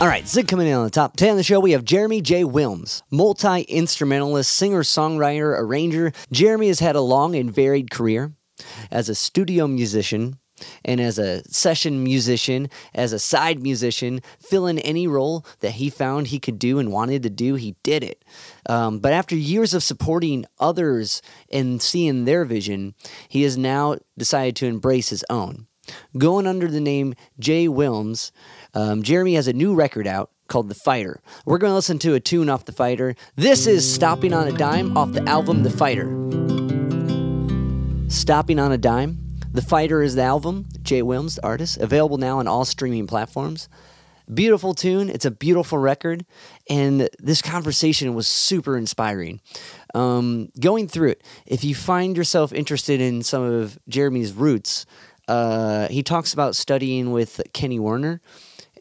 All right, Zig coming in on the top 10 of the show, we have Jeremy J.Wilms, multi-instrumentalist, singer-songwriter, arranger. Jeremy has had a long and varied career as a studio musician and as a session musician, as a side musician, fill in any role that he found he could do and wanted to do, he did it. But after years of supporting others and seeing their vision, he has now decided to embrace his own. Going under the name J.Wilms, Jeremy has a new record out called The Fighter. We're going to listen to a tune off The Fighter. This is Stopping on a Dime off the album The Fighter. Stopping on a Dime. The Fighter is the album, J.Wilms, the artist, available now on all streaming platforms. Beautiful tune. It's a beautiful record, and this conversation was super inspiring. Going through it, if you find yourself interested in some of Jeremy's roots, he talks about studying with Kenny Werner,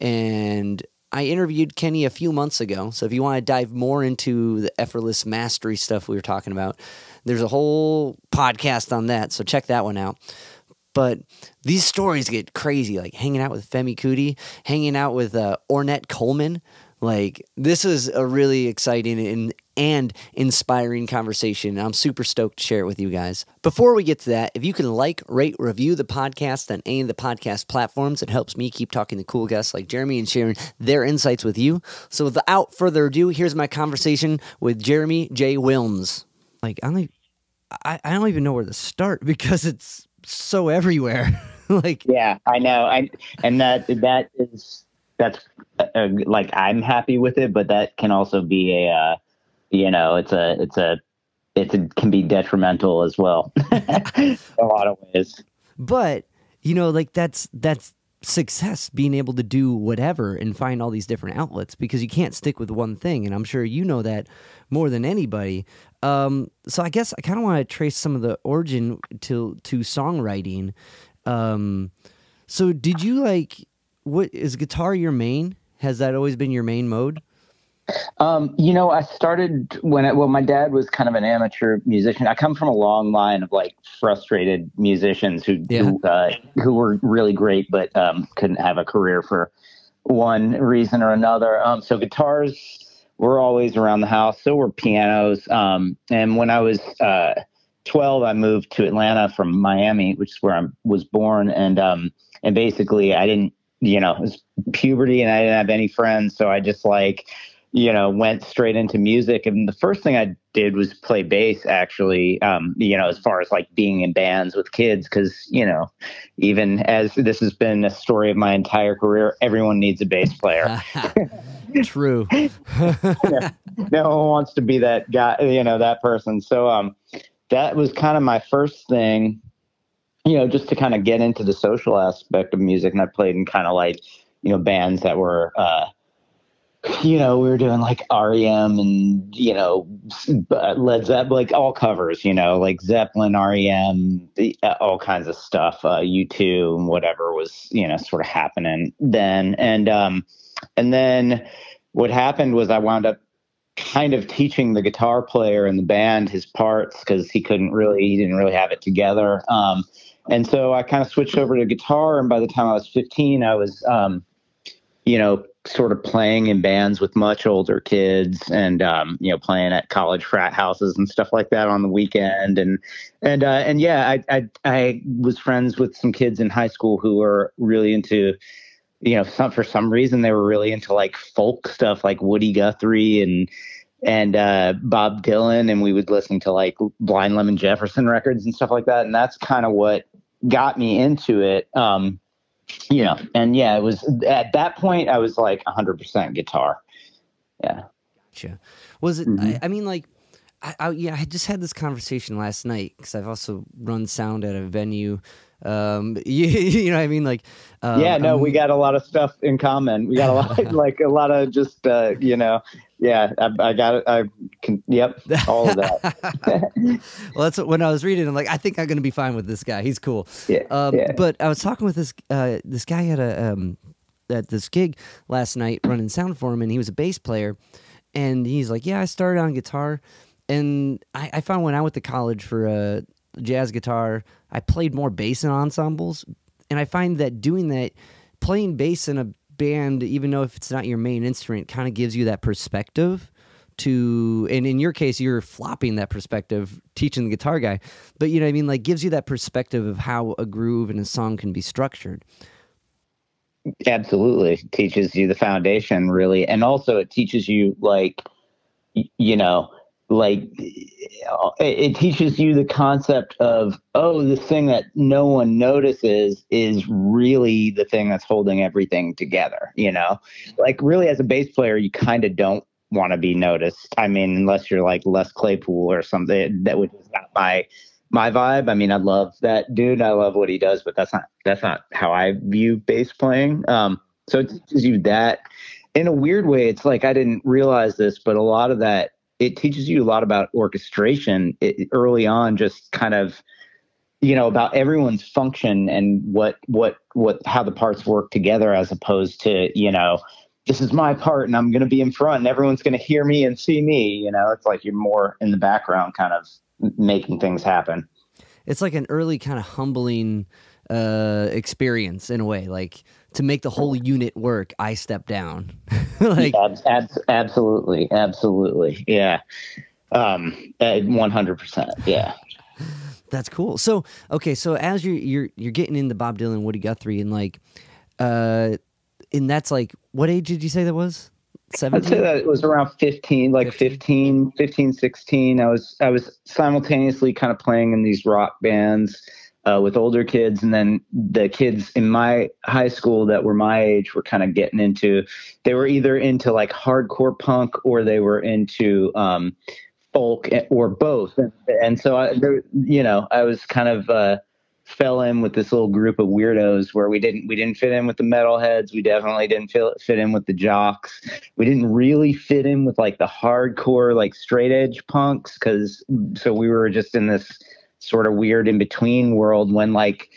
and I interviewed Kenny a few months ago, so if you want to dive more into the effortless mastery stuff we were talking about, there's a whole podcast on that, so check that one out. But these stories get crazy, like hanging out with Femi Kuti, hanging out with Ornette Coleman. Like, this is a really exciting and inspiring conversation. I'm super stoked to share it with you guys. Before we get to that, if you can like, rate, review the podcast on any of the podcast platforms, it helps me keep talking to cool guests like Jeremy and sharing their insights with you. So without further ado, here's my conversation with Jeremy J.Wilms. Like, I don't even know where to start because it's so everywhere. Like, yeah, I know. That's like, I'm happy with it, but that can also be a it can be detrimental as well. In a lot of ways. But like that's success, being able to do whatever and find all these different outlets, because you can't stick with one thing, and I'm sure you know that more than anybody. So I guess I kind of want to trace some of the origin to songwriting. So did you what is guitar your main? Has that always been your main mode? I started when my dad was kind of an amateur musician. I come from a long line of frustrated musicians who were really great, but couldn't have a career for one reason or another. So guitars were always around the house. So were pianos. And when I was 12, I moved to Atlanta from Miami, which is where I was born. And basically I didn't, it was puberty and I didn't have any friends. So I just went straight into music. And the first thing I did was play bass, actually, as far as being in bands with kids. Cause, even as this has been a story of my entire career, everyone needs a bass player. True. No one wants to be that guy, that person. So, that was kind of my first thing, just to kind of get into the social aspect of music. And I played in kind of bands that were, we were doing REM and, Led Zeppelin, all covers, Zeppelin, REM, all kinds of stuff, U2 and whatever was, sort of happening then. And then what happened was I wound up kind of teaching the guitar player in the band his parts because he didn't really have it together. And so I kind of switched over to guitar. And by the time I was 15, I was, sort of playing in bands with much older kids and, playing at college frat houses and stuff like that on the weekend. And yeah, I was friends with some kids in high school who were really into, for some reason they were really into folk stuff, like Woody Guthrie and Bob Dylan. And we would listen to Blind Lemon Jefferson records and stuff like that. And that's kind of what got me into it. And yeah, it was at that point I was 100% guitar. Yeah. Gotcha. Was it, I mean, I just had this conversation last night because I've also run sound at a venue. You know what I mean? We got a lot of stuff in common. We got a lot, a lot of just, yeah, I got it. I can, yep, all of that. Well, that's when I was reading. I'm I think I'm going to be fine with this guy. He's cool. Yeah, But I was talking with this guy at this gig last night, running sound for him, and he was a bass player, and he's like, "Yeah, I started on guitar, and I found when I went to college for jazz guitar, I played more bass in ensembles, and I find that doing that, playing bass in a band, even though if it's not your main instrument, kind of gives you that perspective to, and in your case, you're flopping that perspective, teaching the guitar guy, but you know what I mean? Like gives you that perspective of how a groove and a song can be structured. Absolutely. Teaches you the foundation, really. And also it teaches you, like, you know, like it teaches you the concept of, oh, the thing that no one notices is really the thing that's holding everything together, you know? Like really as a bass player, you kind of don't want to be noticed. I mean, unless you're like Les Claypool or something, that would not my vibe. I mean, I love that dude. I love what he does, but that's not how I view bass playing. So it teaches you that in a weird way. It's like, I didn't realize this, but a lot of that, it teaches you a lot about orchestration early on, just kind of, you know, about everyone's function and how the parts work together, as opposed to, you know, this is my part and I'm going to be in front and everyone's going to hear me and see me. You know, it's like you're more in the background, kind of making things happen. It's like an early kind of humbling experience in a way, like to make the whole unit work, I step down. Like absolutely. Yeah. 100%. Yeah. That's cool. So, okay. So as you're getting into Bob Dylan, Woody Guthrie, and like, and that's like, what age did you say that was? 17? I'd say that it was around 15, like 15, 16. I was simultaneously kind of playing in these rock bands with older kids. And then the kids in my high school that were my age were kind of getting into, they were either into like hardcore punk or they were into folk or both. And so, I was kind of fell in with this little group of weirdos where we didn't fit in with the metalheads. We definitely didn't fit in with the jocks. We didn't really fit in with like the hardcore, like straight edge punks. So we were just in this sort of weird in between world when like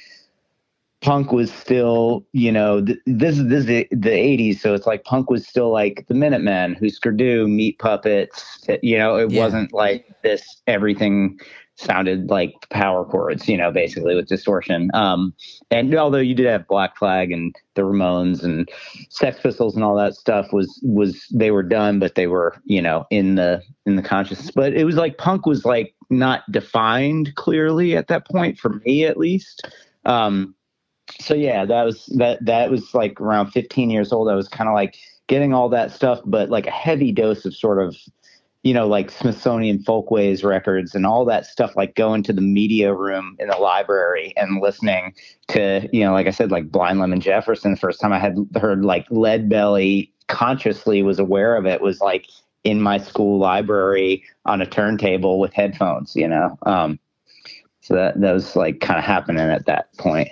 punk was still, you know, this is the 80s. So it's like punk was still like the Minutemen, Husker Du, Meat Puppets. You know, it wasn't like this, everything sounded like power chords, you know, basically with distortion. And although you did have Black Flag and the Ramones and Sex Pistols and all that stuff was they were done, but they were, you know, in the consciousness. But it was like punk was like not defined clearly at that point, for me at least. So yeah, that was like around 15 years old. I was kind of like getting all that stuff, but like a heavy dose of sort of, you know, like Smithsonian Folkways records and all that stuff, like going to the media room in the library and listening to, you know, like I said, like Blind Lemon Jefferson. The first time I had heard like Lead Belly, consciously was aware of it, was like in my school library on a turntable with headphones, you know? So that was like kind of happening at that point.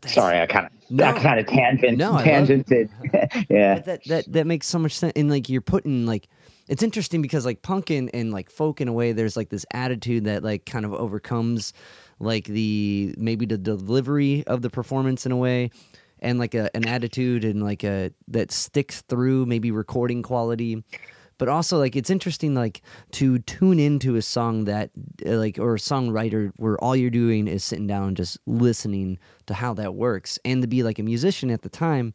Sorry, I kind of tangented. Yeah. That makes so much sense. And like you're putting like, it's interesting because like punk and like folk in a way, there's like this attitude that like kind of overcomes like maybe the delivery of the performance in a way, and like an attitude and like that sticks through, maybe recording quality. But also like it's interesting like to tune into a song that like, or a songwriter where all you're doing is sitting down just listening to how that works, and to be like a musician at the time.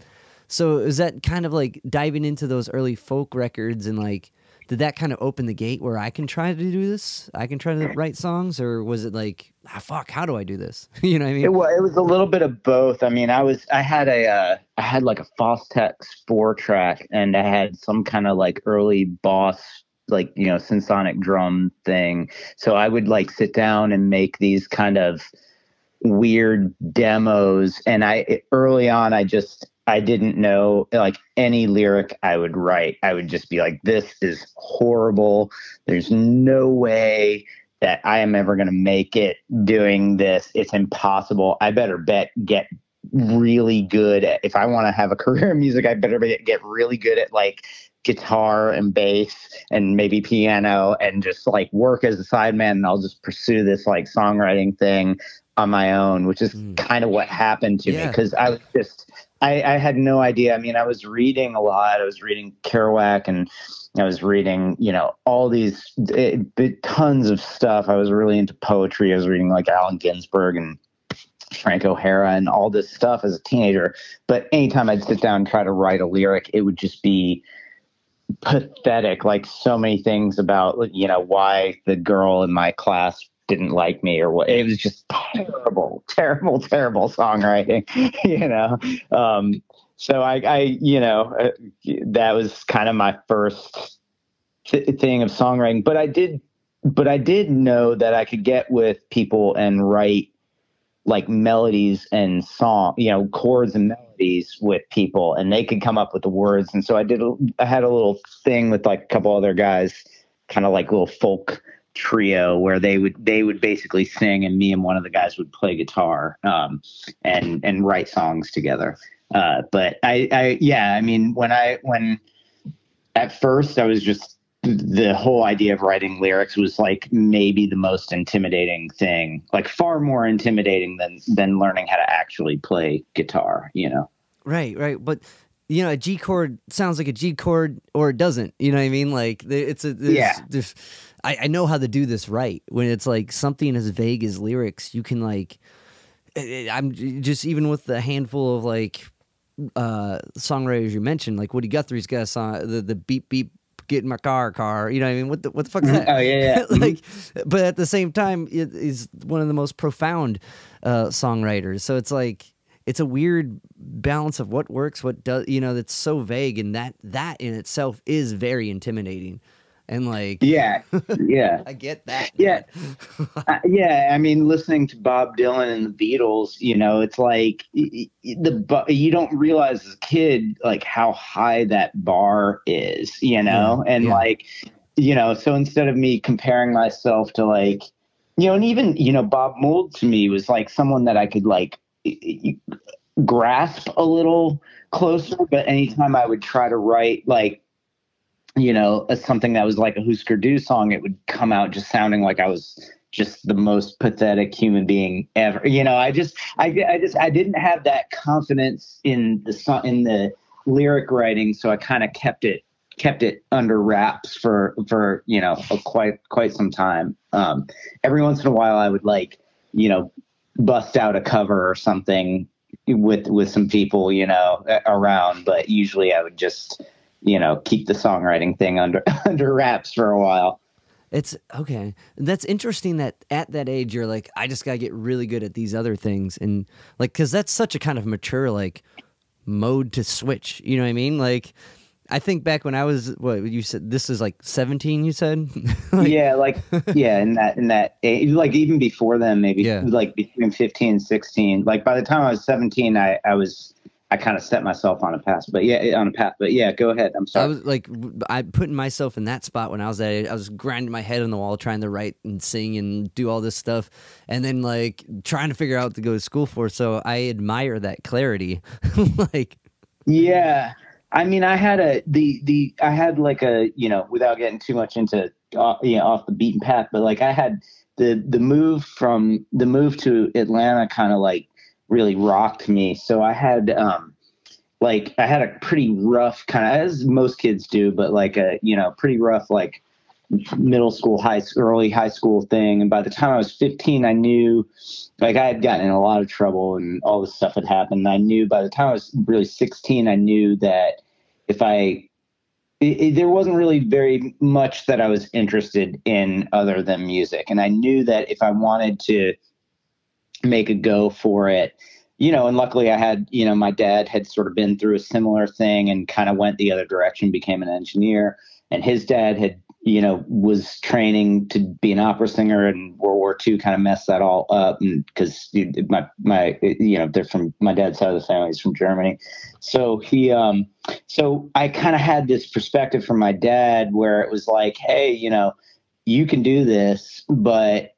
So is that kind of like diving into those early folk records, and like did that kind of open the gate where I can try to do this? I can try to write songs? Or was it like, fuck, how do I do this? You know what I mean? It was a little bit of both. I mean, I had like a Fostex 4-track, and I had some kind of like early Boss, like, you know, synsonic drum thing. So I would like sit down and make these kind of weird demos. And early on, I didn't know like any lyric I would write. I would just be like, this is horrible. There's no way that I am ever going to make it doing this. It's impossible. I better get really good at, if I want to have a career in music, I better get really good at like guitar and bass and maybe piano, and just like work as a sideman. And I'll just pursue this like songwriting thing on my own, which is kind of what happened to me. Cause I had no idea. I mean, I was reading a lot. I was reading Kerouac, and I was reading, you know, all these tons of stuff. I was really into poetry. I was reading like Allen Ginsberg and Frank O'Hara and all this stuff as a teenager. But anytime I'd sit down and try to write a lyric, it would just be pathetic. Like so many things about, you know, why the girl in my class didn't like me or what. It was just terrible songwriting, you know? So I you know, that was kind of my first thing of songwriting, but I did know that I could get with people and write like melodies and song, you know, chords and melodies with people, and they could come up with the words. And so I had a little thing with like a couple other guys, kind of like little folk trio where they would basically sing, and me and one of the guys would play guitar, and write songs together. But I mean, when at first I was just, the whole idea of writing lyrics was like maybe the most intimidating thing, like far more intimidating than learning how to actually play guitar, you know? Right. But you know, a G chord sounds like a G chord or it doesn't, you know what I mean? Like I know how to do this right. When it's like something as vague as lyrics, you can like, I'm just, even with the handful of like, songwriters you mentioned, like Woody Guthrie's got a song, the beep, beep, get in my car, you know what I mean? What the fuck is that? Oh yeah. Like, but at the same time, it is one of the most profound songwriters. So it's like, it's a weird balance of what works, what does, you know, that's so vague, and that in itself is very intimidating. And like, yeah, I get that. Yeah. I mean, listening to Bob Dylan and the Beatles, you know, it's like you don't realize as a kid, like how high that bar is, you know? And like, you know, so instead of me comparing myself to like, you know, and even, you know, Bob Mould to me was like someone that I could like grasp a little closer. But anytime I would try to write like, you know, something that was like a Husker Du song, it would come out just sounding like I was just the most pathetic human being ever. You know, I didn't have that confidence in the song, in the lyric writing. So I kind of kept it under wraps for, you know, quite some time. Every once in a while I would like, you know, bust out a cover or something with some people, you know, around, but usually I would just, you know, keep the songwriting thing under wraps for a while. It's okay. That's interesting that at that age you're like, I just gotta get really good at these other things, and like, because that's such a kind of mature like mode to switch. You know what I mean? Like, I think back when I was, what you said, this is like 17. You said, like, in that age, like even before then, maybe like between 15 and 16. Like by the time I was 17, I kind of set myself on a path, but yeah, go ahead. I'm sorry. I was like, I putting myself in that spot when I was that age. I was grinding my head on the wall, trying to write and sing and do all this stuff, and then like trying to figure out what to go to school for. So I admire that clarity. Like, yeah, I mean, I had I had like a, you know, without getting too much into, you know, off the beaten path, but like I had the move to Atlanta kind of like really rocked me. So I had like I had a pretty rough kind of, as most kids do, but like a, you know, pretty rough like middle school, early high school thing. And by the time I was 15, I knew, like, I had gotten in a lot of trouble and all this stuff had happened. I knew by the time I was really 16, I knew that if there wasn't really very much that I was interested in other than music. And I knew that if I wanted to make a go for it, you know, and luckily I had, you know, my dad had sort of been through a similar thing and kind of went the other direction, became an engineer, and his dad had, you know, was training to be an opera singer, and World War II kind of messed that all up. And because my, you know, they're from, my dad's side of the family is from Germany. So so I kind of had this perspective from my dad where it was like, hey, you know, you can do this, but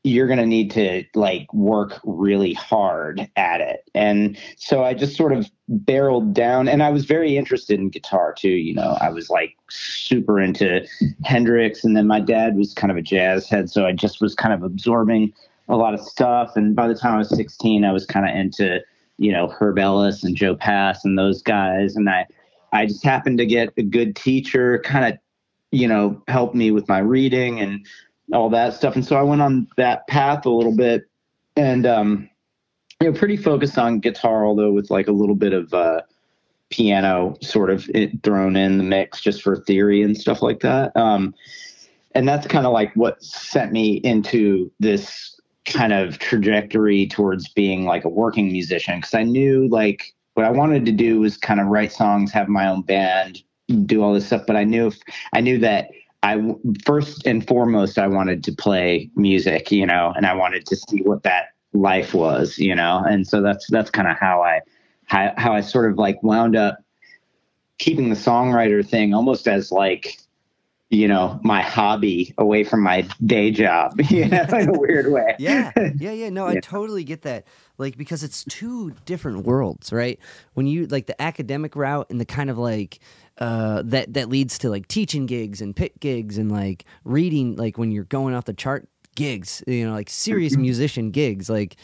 you're going to need to like work really hard at it. And so I just sort of barreled down, and I was very interested in guitar too. You know, I was like super into Hendrix, and then my dad was kind of a jazz head. So I just was kind of absorbing a lot of stuff. And by the time I was 16, I was kind of into, you know, Herb Ellis and Joe Pass and those guys. And I just happened to get a good teacher, kind of, you know, helped me with my reading and all that stuff. And so I went on that path a little bit, and pretty focused on guitar, although with like a little bit of piano sort of thrown in the mix just for theory and stuff like that. And that's kind of like what sent me into this kind of trajectory towards being like a working musician. Cause I knew like what I wanted to do was kind of write songs, have my own band, do all this stuff. But I knew that first and foremost, I wanted to play music, and I wanted to see what that life was, and so that's kind of how I sort of like wound up keeping the songwriter thing almost as like, my hobby away from my day job, in a weird way. Yeah. No, I totally get that. Like, because it's two different worlds, right? When you like the academic route and the kind of like, that leads to like teaching gigs and pit gigs and like reading, like when you're going off the chart gigs, like serious musician gigs, like,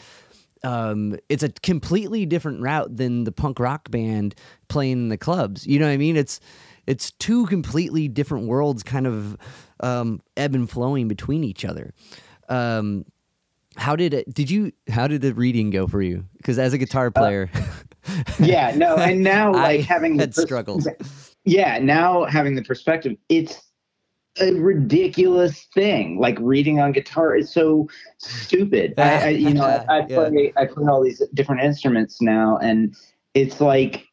it's a completely different route than the punk rock band playing in the clubs. You know what I mean? It's two completely different worlds kind of ebb and flowing between each other. How did the reading go for you? Because as a guitar player, yeah, no, and now like having had struggles. Yeah, now having the perspective, it's a ridiculous thing. Like reading on guitar is so stupid. I play all these different instruments now, and it's like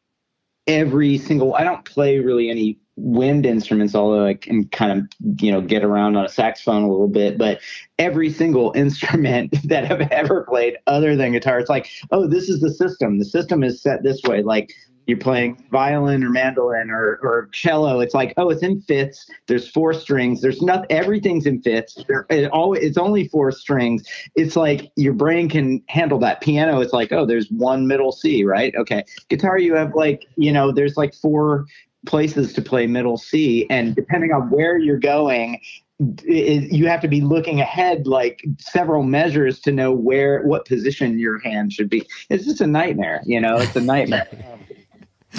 I don't play really any wind instruments, although I can kind of, get around on a saxophone a little bit, but every single instrument that I've ever played other than guitar, it's like, oh, this is the system. The system is set this way. Like you're playing violin or mandolin or cello. It's like, oh, it's in fifths. There's 4 strings. There's not, everything's in fifths. It's only 4 strings. It's like your brain can handle that. Piano, it's like, oh, there's 1 middle C, right? Okay. Guitar, you have like, there's like 4 places to play middle C, and depending on where you're going, you have to be looking ahead like several measures to know what position your hand should be. It's just a nightmare, it's a nightmare.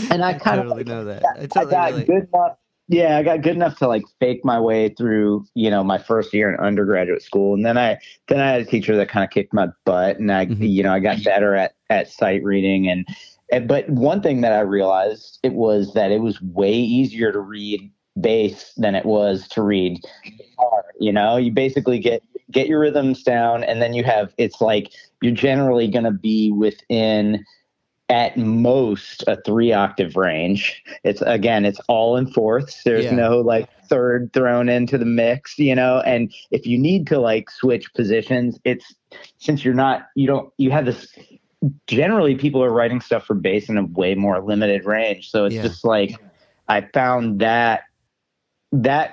And I kind of know that. I got good enough. Yeah, I got good enough to like fake my way through, my first year in undergraduate school, and then I had a teacher that kind of kicked my butt, and I got better at sight reading but one thing that I realized was that it was way easier to read bass than it was to read guitar. You basically get your rhythms down, and then it's like you're generally going to be within at most a 3-octave range. It's all in fourths. There's no like third thrown into the mix, and if you need to like switch positions, since you have this. Generally, people are writing stuff for bass in a way more limited range. So it's just like, I found that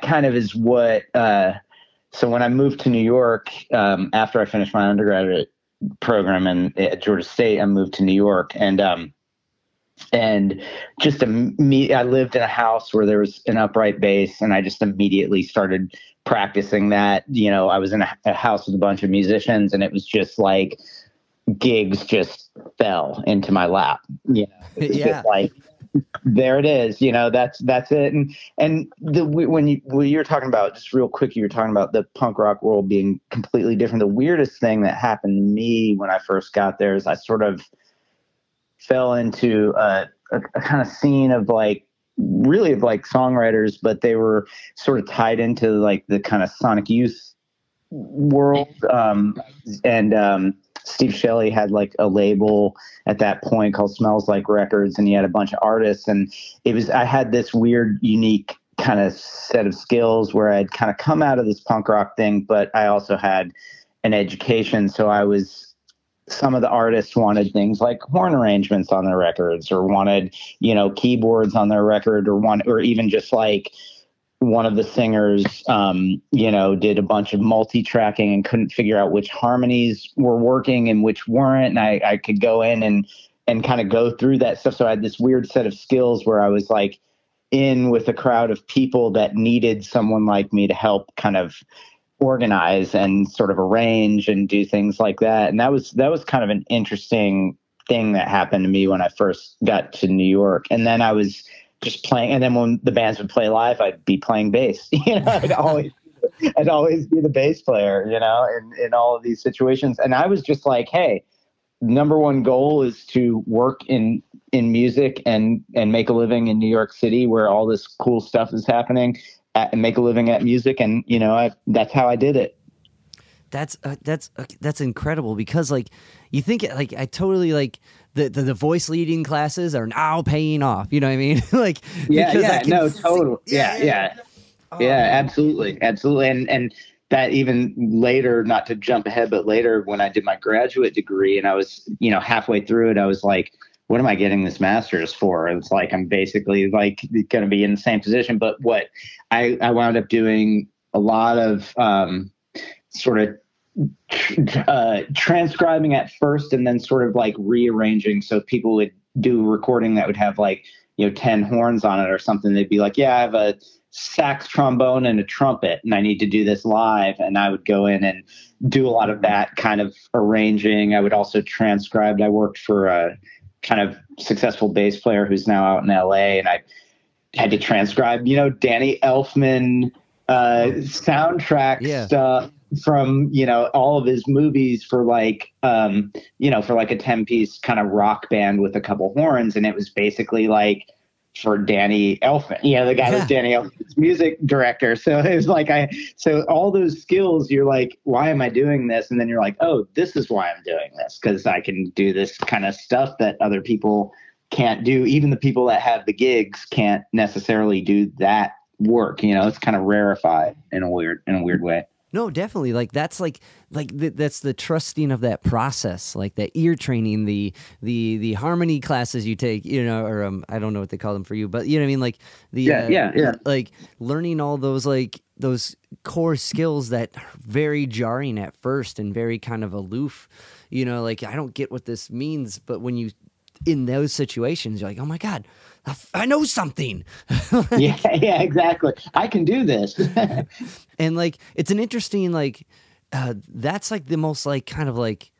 kind of is what, so when I moved to New York, after I finished my undergraduate program at Georgia State, I moved to New York and just I lived in a house where there was an upright bass, and I just immediately started practicing that. I was in a house with a bunch of musicians, and it was just like, gigs just fell into my lap. Just like, there it is. That's it. And when you were talking about, just real quick, you were talking about the punk rock world being completely different. The weirdest thing that happened to me when I first got there is I sort of fell into a kind of scene of like, really of like songwriters, but they were sort of tied into like the kind of Sonic Youth world. Steve Shelley had like a label at that point called Smells Like Records, and he had a bunch of artists, and I had this weird, unique kind of set of skills where I'd kind of come out of this punk rock thing, but I also had an education. So some of the artists wanted things like horn arrangements on their records, or wanted, keyboards on their record, or even just like, one of the singers, did a bunch of multi-tracking and couldn't figure out which harmonies were working and which weren't. And I could go in and kind of go through that stuff. So I had this weird set of skills where I was like in with a crowd of people that needed someone like me to help kind of organize and sort of arrange and do things like that. And that was kind of an interesting thing that happened to me when I first got to New York. And then I was just playing, and then when the bands would play live, I'd be playing bass. I'd always be the bass player, in all of these situations. And I was just like, hey, number one goal is to work in music and make a living in New York City, where all this cool stuff is happening, and make a living at music. And, you know, that's how I did it. That's incredible, because like you think like I totally like the voice leading classes are now paying off. You know what I mean? Like totally. Yeah, absolutely. And that even later, not to jump ahead, but later when I did my graduate degree and I was, you know, halfway through it, I was like, what am I getting this master's for? It's like, I'm basically like going to be in the same position. But what I wound up doing a lot of sort of transcribing at first, and then sort of like rearranging. So people would do a recording that would have like, you know, 10 horns on it or something. They'd be like, yeah, I have a sax, trombone, and a trumpet, and I need to do this live. And I would go in and do a lot of that kind of arranging. I would also transcribe. I worked for a kind of successful bass player who's now out in LA, and I had to transcribe, you know, Danny Elfman soundtrack stuff from, you know, all of his movies for like, you know, for like a 10-piece kind of rock band with a couple horns. And it was basically like for Danny Elfman, you know, the guy was Danny Elfman's music director. So it was like, so all those skills, you're like, why am I doing this? And then you're like, oh, this is why I'm doing this. 'Cause I can do this kind of stuff that other people can't do. Even the people that have the gigs can't necessarily do that work. You know, it's kind of rarefied in a weird way. No, definitely. Like that's that's the trusting of that process, like that ear training, the harmony classes you take, you know, or I don't know what they call them for you, but you know what I mean, like the like learning all those like those core skills that are very jarring at first and very kind of aloof, you know, like I don't get what this means, but when you in those situations, you're like, oh my God, I know something. Like, yeah, exactly. I can do this. And like, it's an interesting, like, that's like the most like kind of like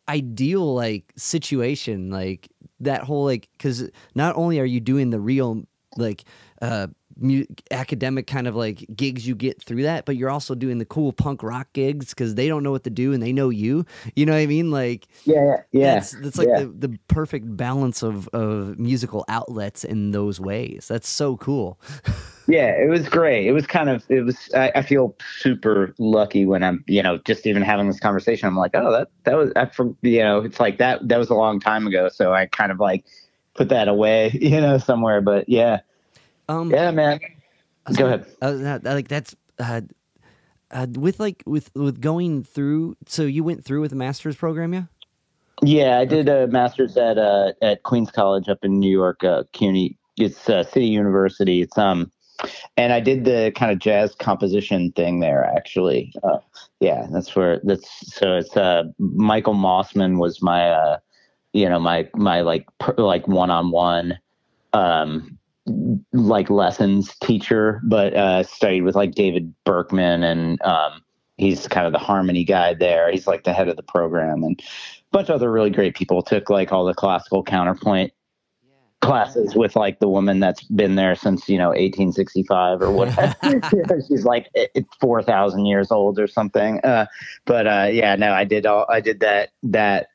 ideal like situation, like that whole like, because not only are you doing the real like academic kind of like gigs you get through that, but you're also doing the cool punk rock gigs because they don't know what to do and they know you. You know what I mean? Like that's like the perfect balance of musical outlets in those ways. That's so cool. Yeah, it was great. It was I feel super lucky when I'm, you know, just even having this conversation. I'm like, oh, that was, you know, it's like that was a long time ago. So I kind of like put that away, you know, somewhere. But yeah. Yeah, man. Go ahead. Like that's with going through. So you went through with a master's program, yeah? Yeah, I did a master's at Queens College up in New York, CUNY. It's City University. It's and I did the kind of jazz composition thing there, actually. Yeah, so it's Michael Mossman was my you know, my like one-on-one like lessons teacher, but studied with like David Berkman, and he's kind of the harmony guy there. He's like the head of the program, and a bunch of other really great people. Took like all the classical counterpoint classes with like the woman that's been there since, you know, 1865 or whatever. She's like 4,000 years old or something. Yeah, no, I did that,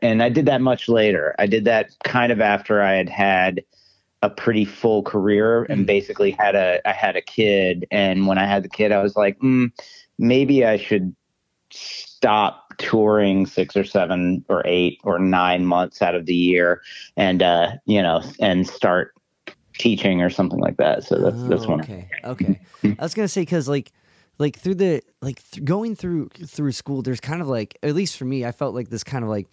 and I did that much later. I did that kind of after I had a pretty full career and basically I had a kid. And when I had the kid, I was like, maybe I should stop touring 6 or 7 or 8 or 9 months out of the year and, you know, and start teaching or something like that. So that's one. Okay. I was going to say, cause like through the, going through school, there's kind of like, at least for me, I felt like this kind of like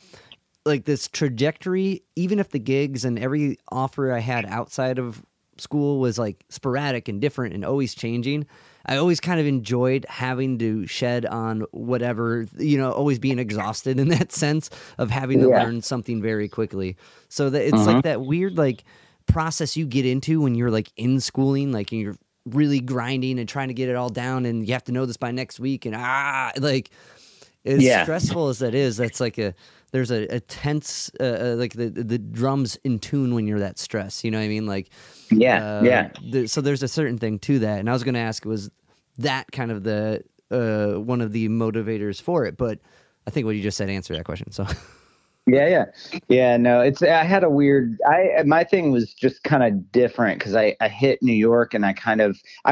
this trajectory, even if the gigs and every offer I had outside of school was like sporadic and different and always changing, I always kind of enjoyed having to shed on whatever, you know, always being exhausted in that sense of having to learn something very quickly. So that it's like that weird like process you get into when you're like in schooling, like and you're really grinding and trying to get it all down and you have to know this by next week, and like as stressful as that is, that's like there's a tense, like the drums in tune when you're that stressed. You know what I mean? Like, so there's a certain thing to that. And I was going to ask, was that kind of the one of the motivators for it? But I think what you just said answered that question. So Yeah. No, I had a weird, my thing was just kind of different because I hit New York and I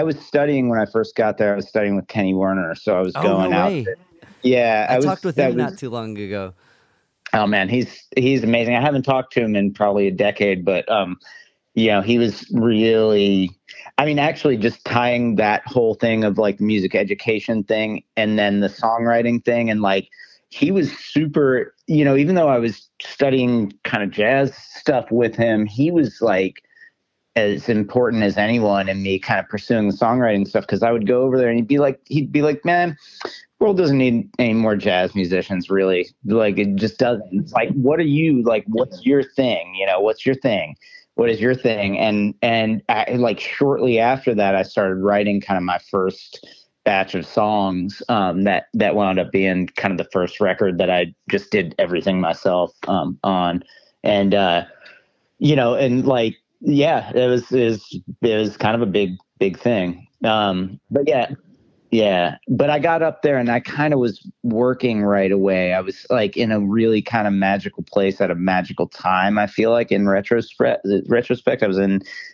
was studying when I first got there. I was studying with Kenny Werner. So I was going no out. way. Yeah. I talked with him not too long ago. Oh man, he's amazing. I haven't talked to him in probably a decade, but, he was really, I mean, actually just tying that whole thing of like the music education thing and then the songwriting thing. And like, he was super, even though I was studying kind of jazz stuff with him, he was like as important as anyone in me kind of pursuing the songwriting stuff. Cause I would go over there and he'd be like, man, world doesn't need any more jazz musicians, really. Like, it just doesn't. It's like, what are you, like, what's your thing? What's your thing? What is your thing? And like shortly after that, I started writing kind of my first batch of songs that wound up being kind of the first record that I just did everything myself on. And, and like, yeah, it was kind of a big thing. But yeah. But I got up there and I kind of was working right away. I was like in a really kind of magical place at a magical time. I feel like in retrospect, I was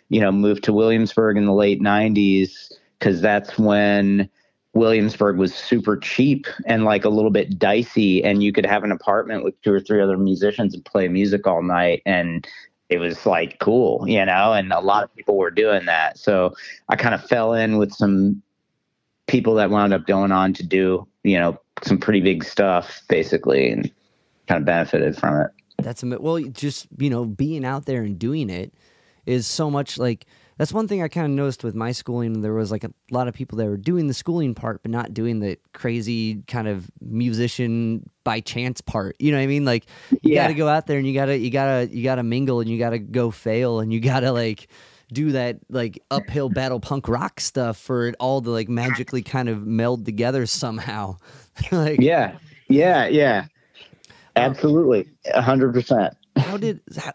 moved to Williamsburg in the late 90s because that's when Williamsburg was super cheap and like a little bit dicey, and you could have an apartment with 2 or 3 other musicians and play music all night. And it was like cool, and a lot of people were doing that. So I kind of fell in with some people that wound up going on to do, some pretty big stuff basically, and kind of benefited from it. Well, just, being out there and doing it is so much like, that's one thing I kind of noticed with my schooling. There was like a lot of people that were doing the schooling part, but not doing the crazy kind of musician by chance part. You know what I mean? Like you got to go out there and you gotta mingle and you gotta go fail and you gotta like do that like uphill battle punk rock stuff for it all to like magically kind of meld together somehow. Like, yeah, absolutely, 100%.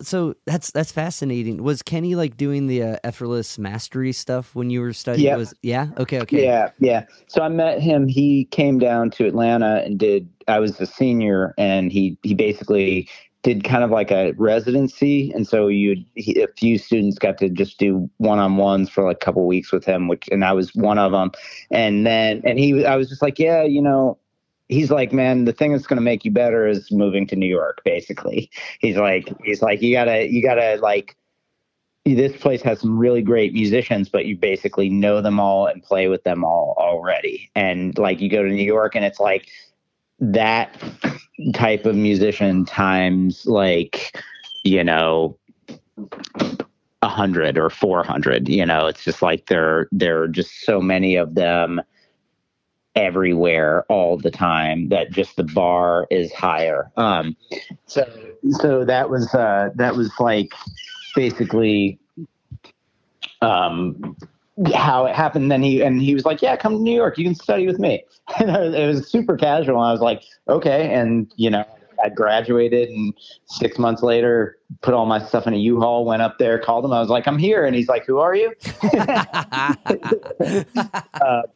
So that's fascinating. Was Kenny like doing the effortless mastery stuff when you were studying? Yep. Okay. Yeah. So I met him. He came down to Atlanta and I was a senior, and he basically did kind of like a residency. And so a few students got to just do one-on-ones for like a couple of weeks with him, and I was one of them. And I was just like, yeah, he's like, man, the thing that's going to make you better is moving to New York, basically. He's like, you gotta like, this place has some really great musicians, but you basically know them all and play with them all already. And like, you go to New York and it's like that type of musician times like, 100 or 400, it's just like, there are just so many of them everywhere all the time that just the bar is higher. So that was like basically how it happened. Then he was like, yeah, come to New York, you can study with me. And it was super casual. I was like, okay. And I graduated, and 6 months later, put all my stuff in a U-Haul, went up there, called him. I was like, I'm here. And he's like, who are you?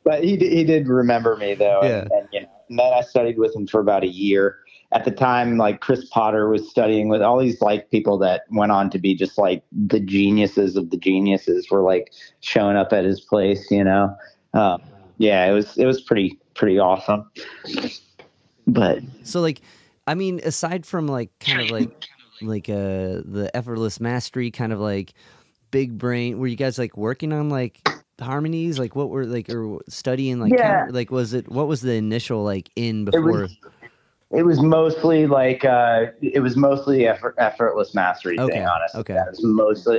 But he did remember me though. Yeah. And then I studied with him for about a year. At the time, like Chris Potter was studying with all these like people that went on to be just like the geniuses of the geniuses were like showing up at his place, Yeah, it was pretty awesome. But so like, I mean, aside from like kind of like the effortless mastery kind of like big brain, were you guys like working on like harmonies? Like what were like, or studying like, like what was the initial like in before? It was mostly like effortless mastery thing, honestly. Okay. That was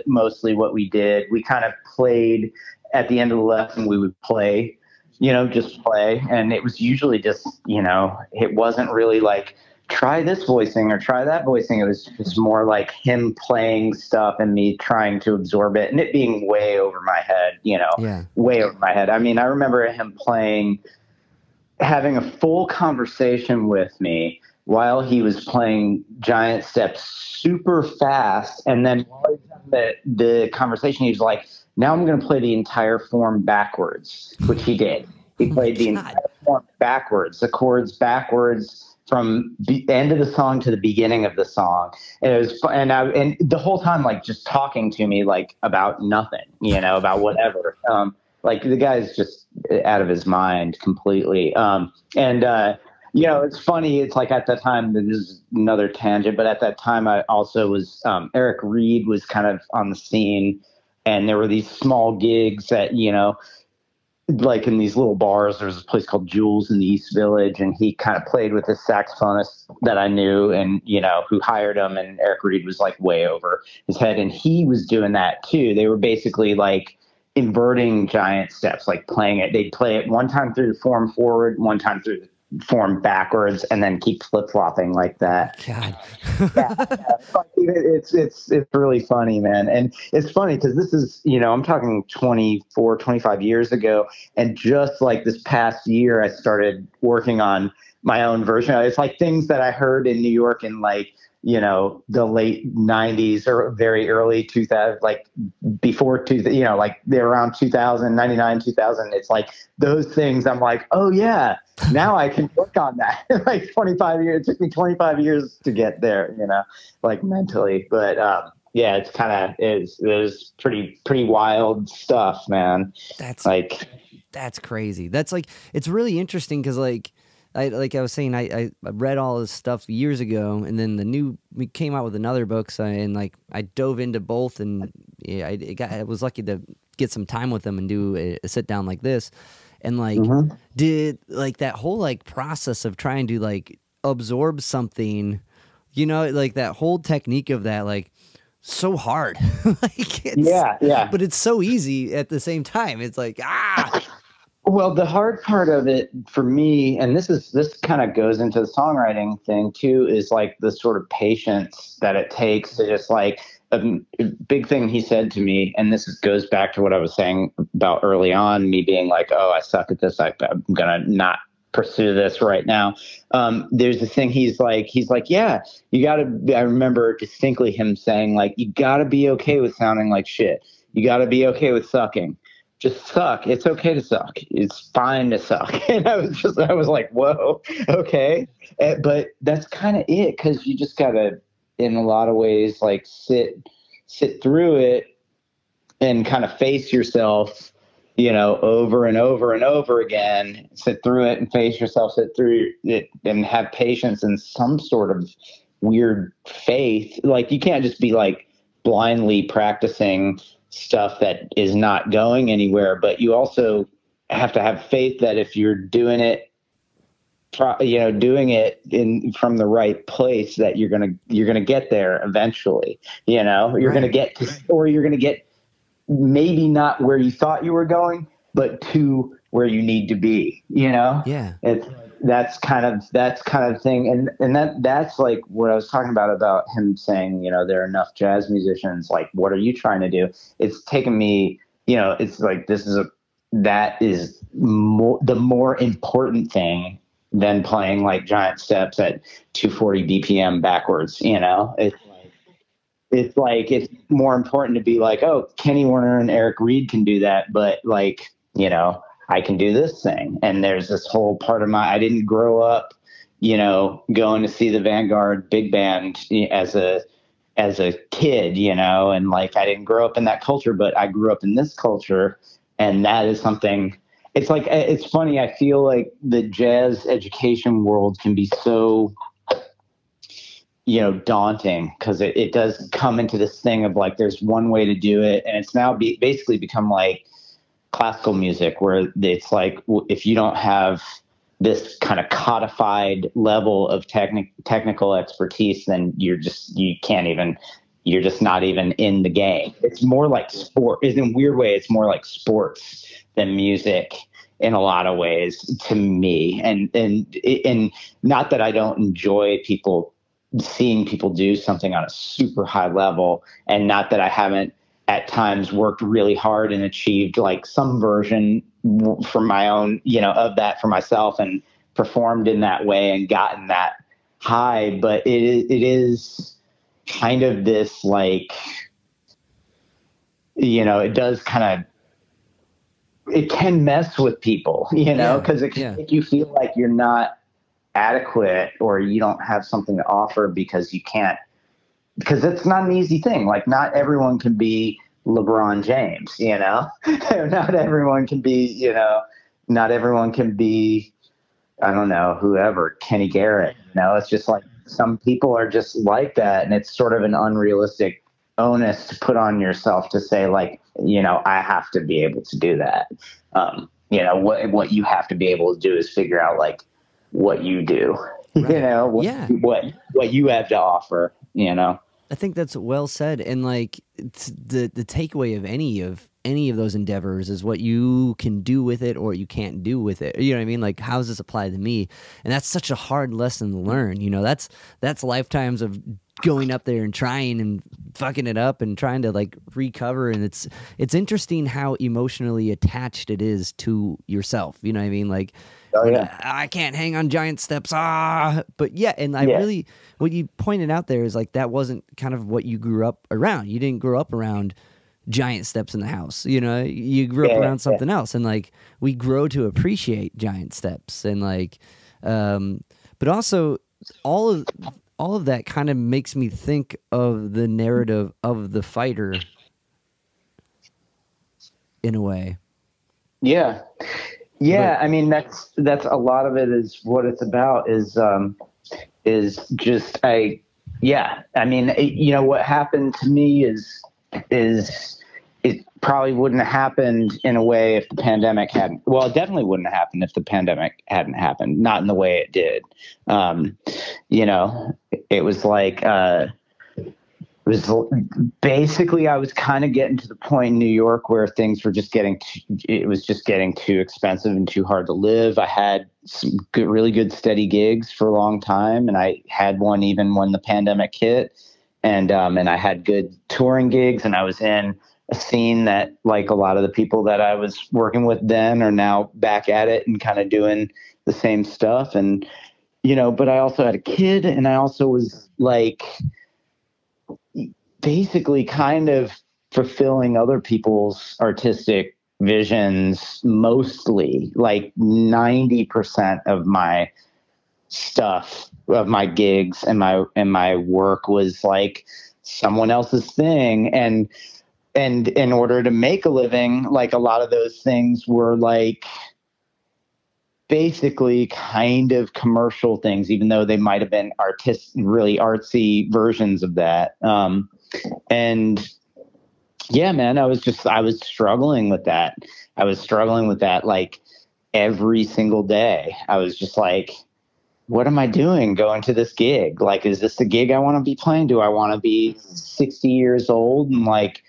mostly what we did. We kind of played at the end of the lesson. We would play, just play, and it was usually just, it wasn't really like try this voicing or try that voicing. It was just more like him playing stuff and me trying to absorb it, and it being way over my head, way over my head. I mean, I remember him having a full conversation with me while he was playing Giant Steps super fast. And then while he was having the conversation, he was like, now I'm going to play the entire form backwards, which he did. He played the entire form backwards, the chords backwards, from the end of the song to the beginning of the song. And it was fun, and the whole time, like, just talking to me, like, about nothing, you know, about whatever. Like, the guy's just out of his mind completely. You know, it's funny. It's like at that time, this is another tangent, but at that time I also was, Eric Reed was kind of on the scene, and there were these small gigs that, you know, like in these little bars. There was a place called Jewels in the East Village, and he kind of played with this saxophonist that I knew, and, you know, who hired him, and Eric Reed was like way over his head, and he was doing that too. They were basically like inverting giant steps, like playing it. They'd play it one time through the form forward, one time through the form backwards, and then keep flip-flopping like that. God. It's really funny, man. And it's funny because this is, you know, I'm talking 24, 25 years ago, and just like this past year I started working on my own version. It's like things that I heard in New York in, like, you know, the late 90s or very early 2000, like before, you know, like they're around 2000, 99, 2000. It's like those things I'm like, oh yeah, now I can work on that. Like 25 years, it took me 25 years to get there, you know, like mentally. But yeah, it's kind of, it was pretty wild stuff, man. That's crazy. That's like, it's really interesting because like I was saying, I read all this stuff years ago, and then we came out with another book, and like I dove into both, and yeah, I was lucky to get some time with them and do a sit down like this, and like did like that whole like process of trying to like absorb something, you know, like that whole technique of that, like so hard, like yeah, but it's so easy at the same time. It's like Well, the hard part of it for me, and this kind of goes into the songwriting thing too, is like the sort of patience that it takes to just like a big thing he said to me. And this goes back to what I was saying about early on, me being like, oh, I suck at this. I'm going to not pursue this right now. There's a thing. He's like, yeah, you got to, I remember distinctly him saying like, you got to be okay with sounding like shit. You got to be okay with sucking. Just suck. It's okay to suck. It's fine to suck. And I was like, whoa, okay. But that's kind of it. 'Cause you just gotta, in a lot of ways, like sit through it and kind of face yourself, you know, over and over and over again. Sit through it and face yourself, sit through it and have patience and some sort of weird faith. Like you can't just be like blindly practicing stuff that is not going anywhere, but you also have to have faith that if you're doing it, you know, doing it from the right place, that you're gonna get there eventually. You know, you're gonna get to, or you're gonna get maybe not where you thought you were going, but to where you need to be. You know, that's kind of thing, and that's like what I was talking about him saying, you know, there are enough jazz musicians. Like, what are you trying to do? It's taken me, you know, it's like that is the more important thing than playing like giant steps at 240 BPM backwards. You know, it's more important to be like, oh, Kenny Werner and Eric Reed can do that, but like, you know, I can do this thing. And there's this whole part of I didn't grow up, you know, going to see the Vanguard big band as a kid, you know, and like, I didn't grow up in that culture, but I grew up in this culture. And that is something, it's like, it's funny. I feel like the jazz education world can be so, you know, daunting, because it does come into this thing of like, there's one way to do it. And it's now basically become like classical music, where it's like, if you don't have this kind of codified level of technical expertise, then you're just not even in the game. It's more like sport. In a weird way, it's more like sports than music in a lot of ways to me. And not that I don't enjoy seeing people do something on a super high level, and not that I haven't at times worked really hard and achieved like some version for my own, you know, of that for myself, and performed in that way and gotten that high. But it is kind of this, like, you know, it does kind of, it can mess with people, you know, because it can make you feel like you're not adequate or you don't have something to offer because you can't, because it's not an easy thing. Like not everyone can be LeBron James, you know, not everyone can be, you know, not everyone can be, I don't know, whoever, Kenny Garrett, you know, it's just like some people are just like that. And it's sort of an unrealistic onus to put on yourself to say like, you know, I have to be able to do that. You know, what you have to be able to do is figure out like what you do, right. You know, what you have to offer, you know. I think that's well said. And like the takeaway of any of those endeavors is what you can do with it or what you can't do with it. You know what I mean? Like, how does this apply to me? And that's such a hard lesson to learn. You know, that's lifetimes of going up there and trying and fucking it up and trying to like recover. And it's interesting how emotionally attached it is to yourself. You know what I mean? Like, oh, yeah. I can't hang on giant steps. But yeah. And I really, what you pointed out there is like, that wasn't kind of what you grew up around. You didn't grow up around giant steps in the house. You know, you grew up around something else. And like, we grow to appreciate giant steps and like, but also all of that kind of makes me think of the narrative of the fighter in a way. Yeah. Yeah. But, I mean, that's a lot of it is what it's about is just, I mean, you know, what happened to me is it probably wouldn't have happened in a way if the pandemic hadn't. Well, it definitely wouldn't have happened if the pandemic hadn't happened. Not in the way it did. You know, it was like it was basically I was kind of getting to the point in New York where things were just getting too expensive and too hard to live. I had some really good steady gigs for a long time, and I had one even when the pandemic hit. And I had good touring gigs, and I was in a scene that, like a lot of the people that I was working with then, are now back at it and kind of doing the same stuff. And, you know, but I also had a kid, and I also was like basically kind of fulfilling other people's artistic visions, mostly like 90% of my stuff, of my gigs and my work was like someone else's thing. And in order to make a living, like a lot of those things were like basically kind of commercial things, even though they might've been really artsy versions of that. And yeah, man, I was struggling with that. I was struggling with that like every single day. I was just like, what am I doing going to this gig? Like, is this the gig I want to be playing? Do I want to be 60 years old and like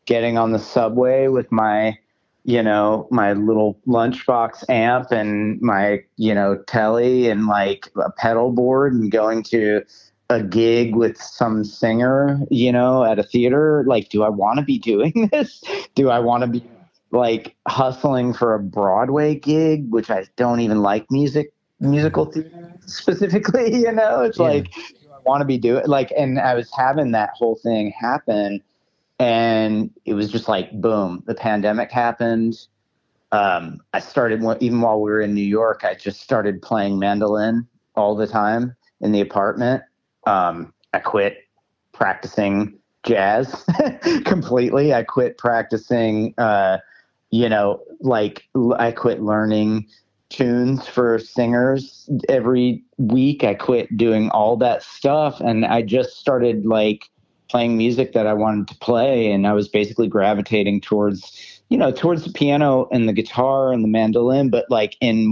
getting on the subway with my, you know, my little lunchbox amp and my, you know, telly and like a pedal board and going to a gig with some singer, you know, at a theater? Like, do I want to be doing this? Do I want to be like hustling for a Broadway gig, which I don't even like musical theater specifically, you know? It's like, do I want to be doing like, and I was having that whole thing happen, and it was just like, boom, the pandemic happened. I started, even while we were in New York, I just started playing mandolin all the time in the apartment. I quit practicing jazz completely. I quit practicing, you know, like I quit learning tunes for singers every week. I quit doing all that stuff, and I just started like playing music that I wanted to play. And I was basically gravitating towards, you know, towards the piano and the guitar and the mandolin, but like in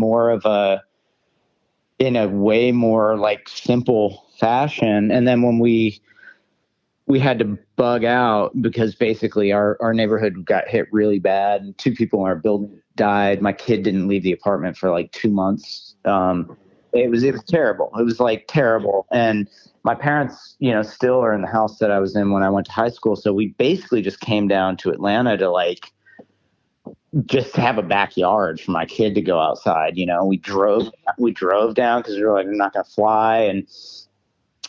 a way more like simple fashion. And then when we had to bug out because basically our neighborhood got hit really bad and 2 people in our building died. My kid didn't leave the apartment for like 2 months. It was terrible. It was like terrible. And my parents, you know, still are in the house that I was in when I went to high school. So we basically just came down to Atlanta to like just have a backyard for my kid to go outside. You know, we drove down because we were like, we're not going to fly.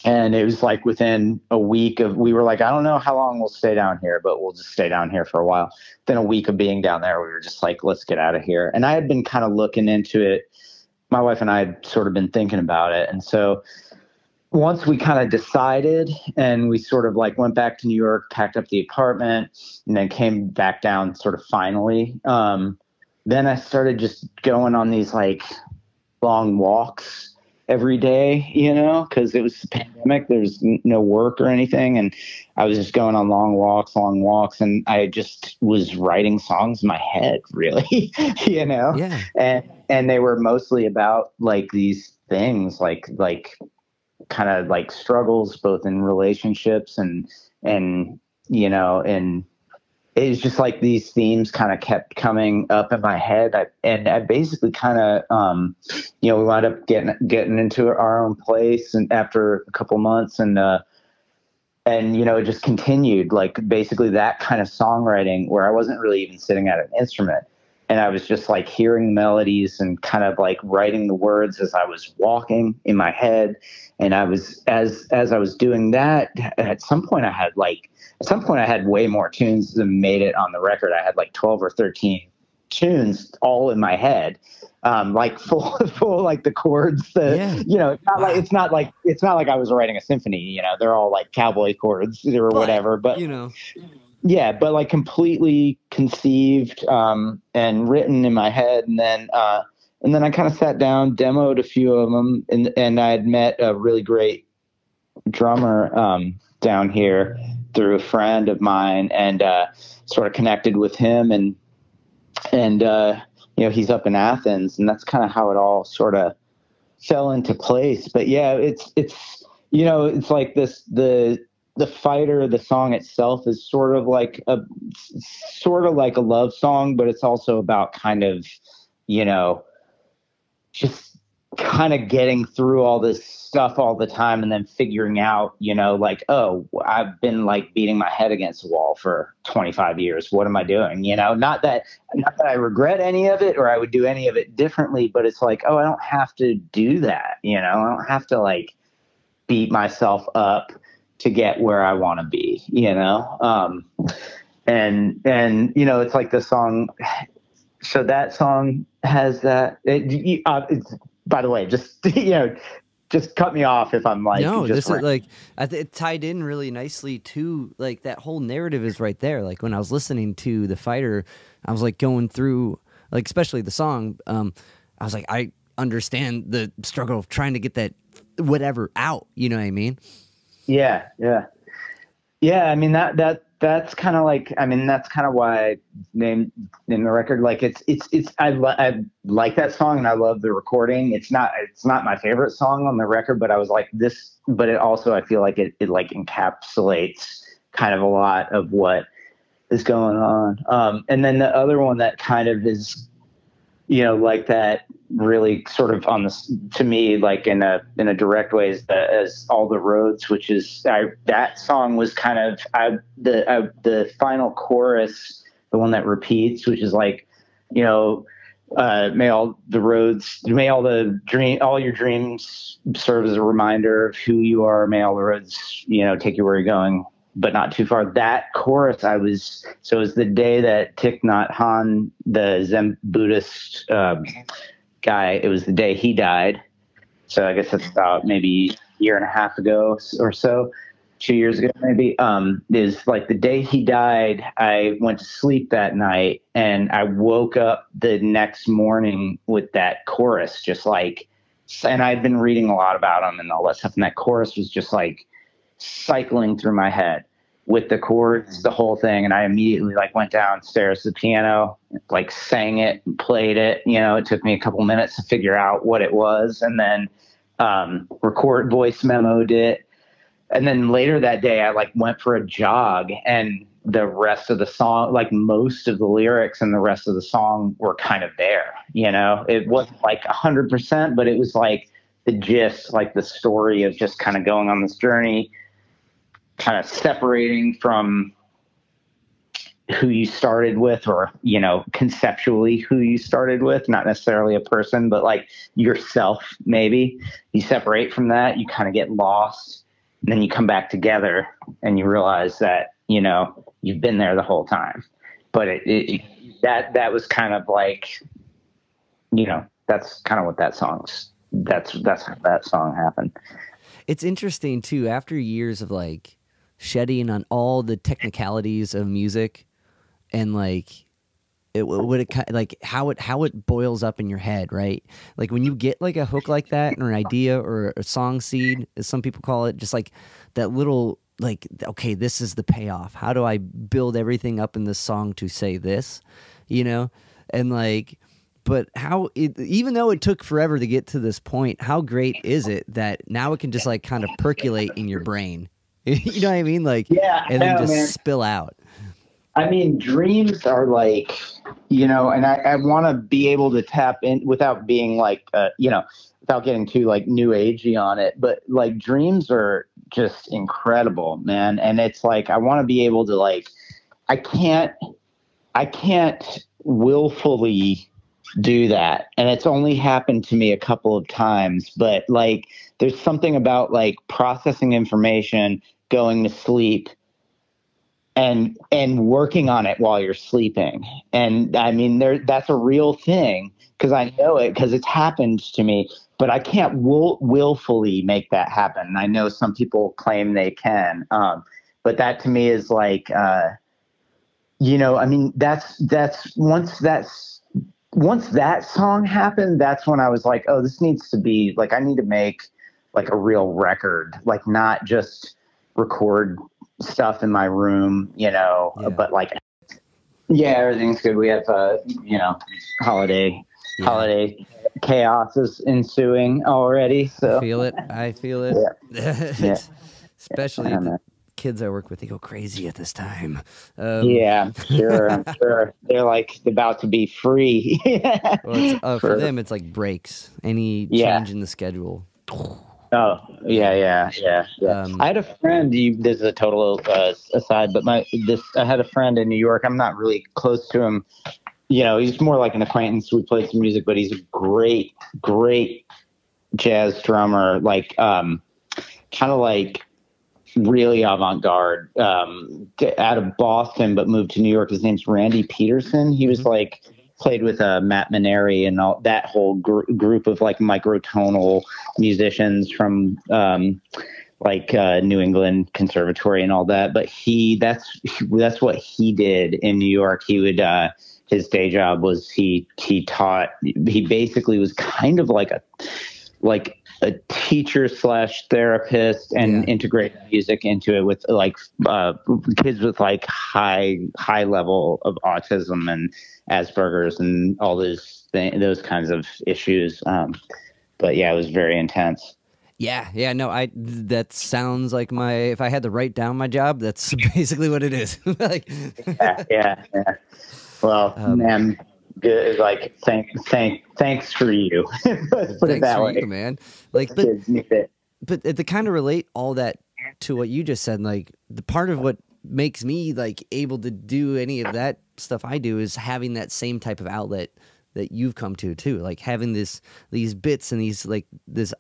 And it was like within a week we were like, I don't know how long we'll stay down here, but we'll just stay down here for a while. Then a week of being down there, we were just like, let's get out of here. And I had been kind of looking into it my wife and I had sort of been thinking about it. And so once we kind of decided and we sort of like went back to New York, packed up the apartment, and then came back down sort of finally, then I started just going on these like long walks every day, you know, because it was the pandemic. There's no work or anything. And I was just going on long walks. And I just was writing songs in my head, really, you know? Yeah. And they were mostly about like these things, like kind of like struggles, both in relationships and, you know, and it was just like these themes kind of kept coming up in my head. I basically kind of, you know, we wound up getting into our own place and after a couple months and, you know, it just continued like basically that kind of songwriting where I wasn't really even sitting at an instrument. And I was just like hearing melodies and kind of like writing the words as I was walking in my head. And I was, as I was doing that, at some point I had way more tunes than made it on the record. I had like 12 or 13 tunes all in my head. Like full like the chords that, you know, it's not like I was writing a symphony, you know, they're all like cowboy chords or whatever, but you know, yeah, but like completely conceived, and written in my head. And then I kind of sat down, demoed a few of them, and I had met a really great drummer, down here through a friend of mine and, sort of connected with him and, you know, he's up in Athens and that's kind of how it all sort of fell into place. But yeah, it's, you know, it's like the Fighter, the song itself is sort of like a love song, but it's also about kind of, you know, just kind of getting through all this stuff all the time and then figuring out, you know, like, oh, I've been like beating my head against the wall for 25 years. What am I doing? You know, not that I regret any of it or I would do any of it differently, but it's like, oh, I don't have to do that. You know, I don't have to like beat myself up to get where I want to be, you know? And, you know, it's like the song. So that song has that, it's, by the way, just, you know, just cut me off if I'm like, no, this is like, it tied in really nicely to like that whole narrative is right there. Like when I was listening to The Fighter, I was like going through, like, especially the song, I was like, I understand the struggle of trying to get that whatever out, you know what I mean? Yeah. I mean, that's kind of like, I mean, that's kind of why I named the record. Like I like that song and I love the recording. It's not my favorite song on the record, but I was like this, but it also, I feel like it like encapsulates kind of a lot of what is going on. And then the other one that kind of is, you know, like that really sort of on this, to me, like in a direct way as All the Roads, which is, that song was kind of, the final chorus, the one that repeats, which is like, you know, may all your dreams serve as a reminder of who you are. May all the roads, you know, take you where you're going, but not too far. That chorus, so it was the day that Thich Nhat Hanh, the Zen Buddhist guy, it was the day he died. So I guess that's about maybe a year and a half ago or so, 2 years ago maybe, is like the day he died. I went to sleep that night and I woke up the next morning with that chorus, just like, and I'd been reading a lot about him and all that stuff. And that chorus was just like cycling through my head with the chords, the whole thing. And I immediately like went downstairs to the piano, like sang it and played it. You know, it took me a couple minutes to figure out what it was and then voice memoed it. And then later that day, I like went for a jog and the rest of the song, like most of the lyrics and the rest of the song were kind of there. You know, it wasn't like 100%, but it was like the gist, like the story of just kind of going on this journey, kind of separating from who you started with, or, you know, conceptually who you started with, not necessarily a person, but like yourself. Maybe you separate from that, you kind of get lost, and then you come back together and you realize that, you know, you've been there the whole time. But that was kind of like, you know, that's kind of what that's how that song happened. It's interesting too, after years of like shedding on all the technicalities of music and like how it boils up in your head, right? Like when you get like a hook like that or an idea or a song seed, as some people call it, just like that little like, okay, this is the payoff. How do I build everything up in this song to say this, you know? And like, but even though it took forever to get to this point, how great is it that now it can just like kind of percolate in your brain? You know what I mean? Like, yeah, and then just spill out. I mean, dreams are like, you know, and I want to be able to tap in without being like, you know, without getting too like new agey on it. But like dreams are just incredible, man. And it's like, I want to be able to like, I can't willfully do that. And it's only happened to me a couple of times, but like, there's something about like processing information, going to sleep, and working on it while you're sleeping. And I mean, that's a real thing because I know it because it's happened to me, but I can't willfully make that happen. I know some people claim they can. But that to me is like, you know, I mean, that's once that song happened, that's when I was like, oh, this needs to be like, I need to make like a real record, like not just record stuff in my room, you know, but like, yeah, everything's good. We have, you know, holiday chaos is ensuing already. So I feel it. Yeah. Especially the kids I work with, they go crazy at this time. Yeah, I'm sure. They're like about to be free. Well, for them, it's like breaks. Any change in the schedule. Oh, yeah. I had a friend, this is a total aside, but I had a friend in New York. I'm not really close to him. You know, he's more like an acquaintance. We played some music, but he's a great jazz drummer, like kind of like really avant-garde, out of Boston, but moved to New York. His name's Randy Peterson. He was like, played with Matt Maneri and all that whole group of like microtonal musicians from New England Conservatory and all that. But that's what he did in New York. He would his day job was he basically was kind of like a teacher / therapist and integrated music into it with like kids with like high level of autism and Asperger's and all those kinds of issues. But yeah, it was very intense. Yeah. No, that sounds like if I had to write down my job, that's basically what it is. Like, yeah. Well, man, good. Like, thanks for you. Put it that way, man. Like, but to kind of relate all that to what you just said, like the part of what makes me like able to do any of that stuff I do is having that same type of outlet that you've come to too, like having these bits and these like this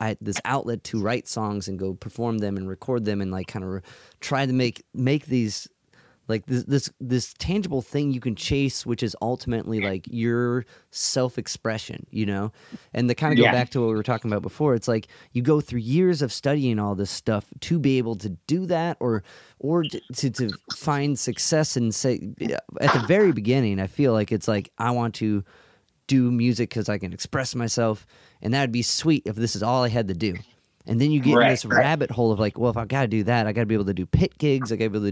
outlet to write songs and go perform them and record them and like kind of try to make these like this tangible thing you can chase, which is ultimately like your self-expression, you know? And to kind of go back to what we were talking about before, it's like you go through years of studying all this stuff to be able to do that or to find success and say at the very beginning, I feel like it's like, I want to do music because I can express myself, and that would be sweet if this is all I had to do. And then you get in this rabbit hole of like, well, if I got to do that, I got to be able to do pit gigs. I got to be able to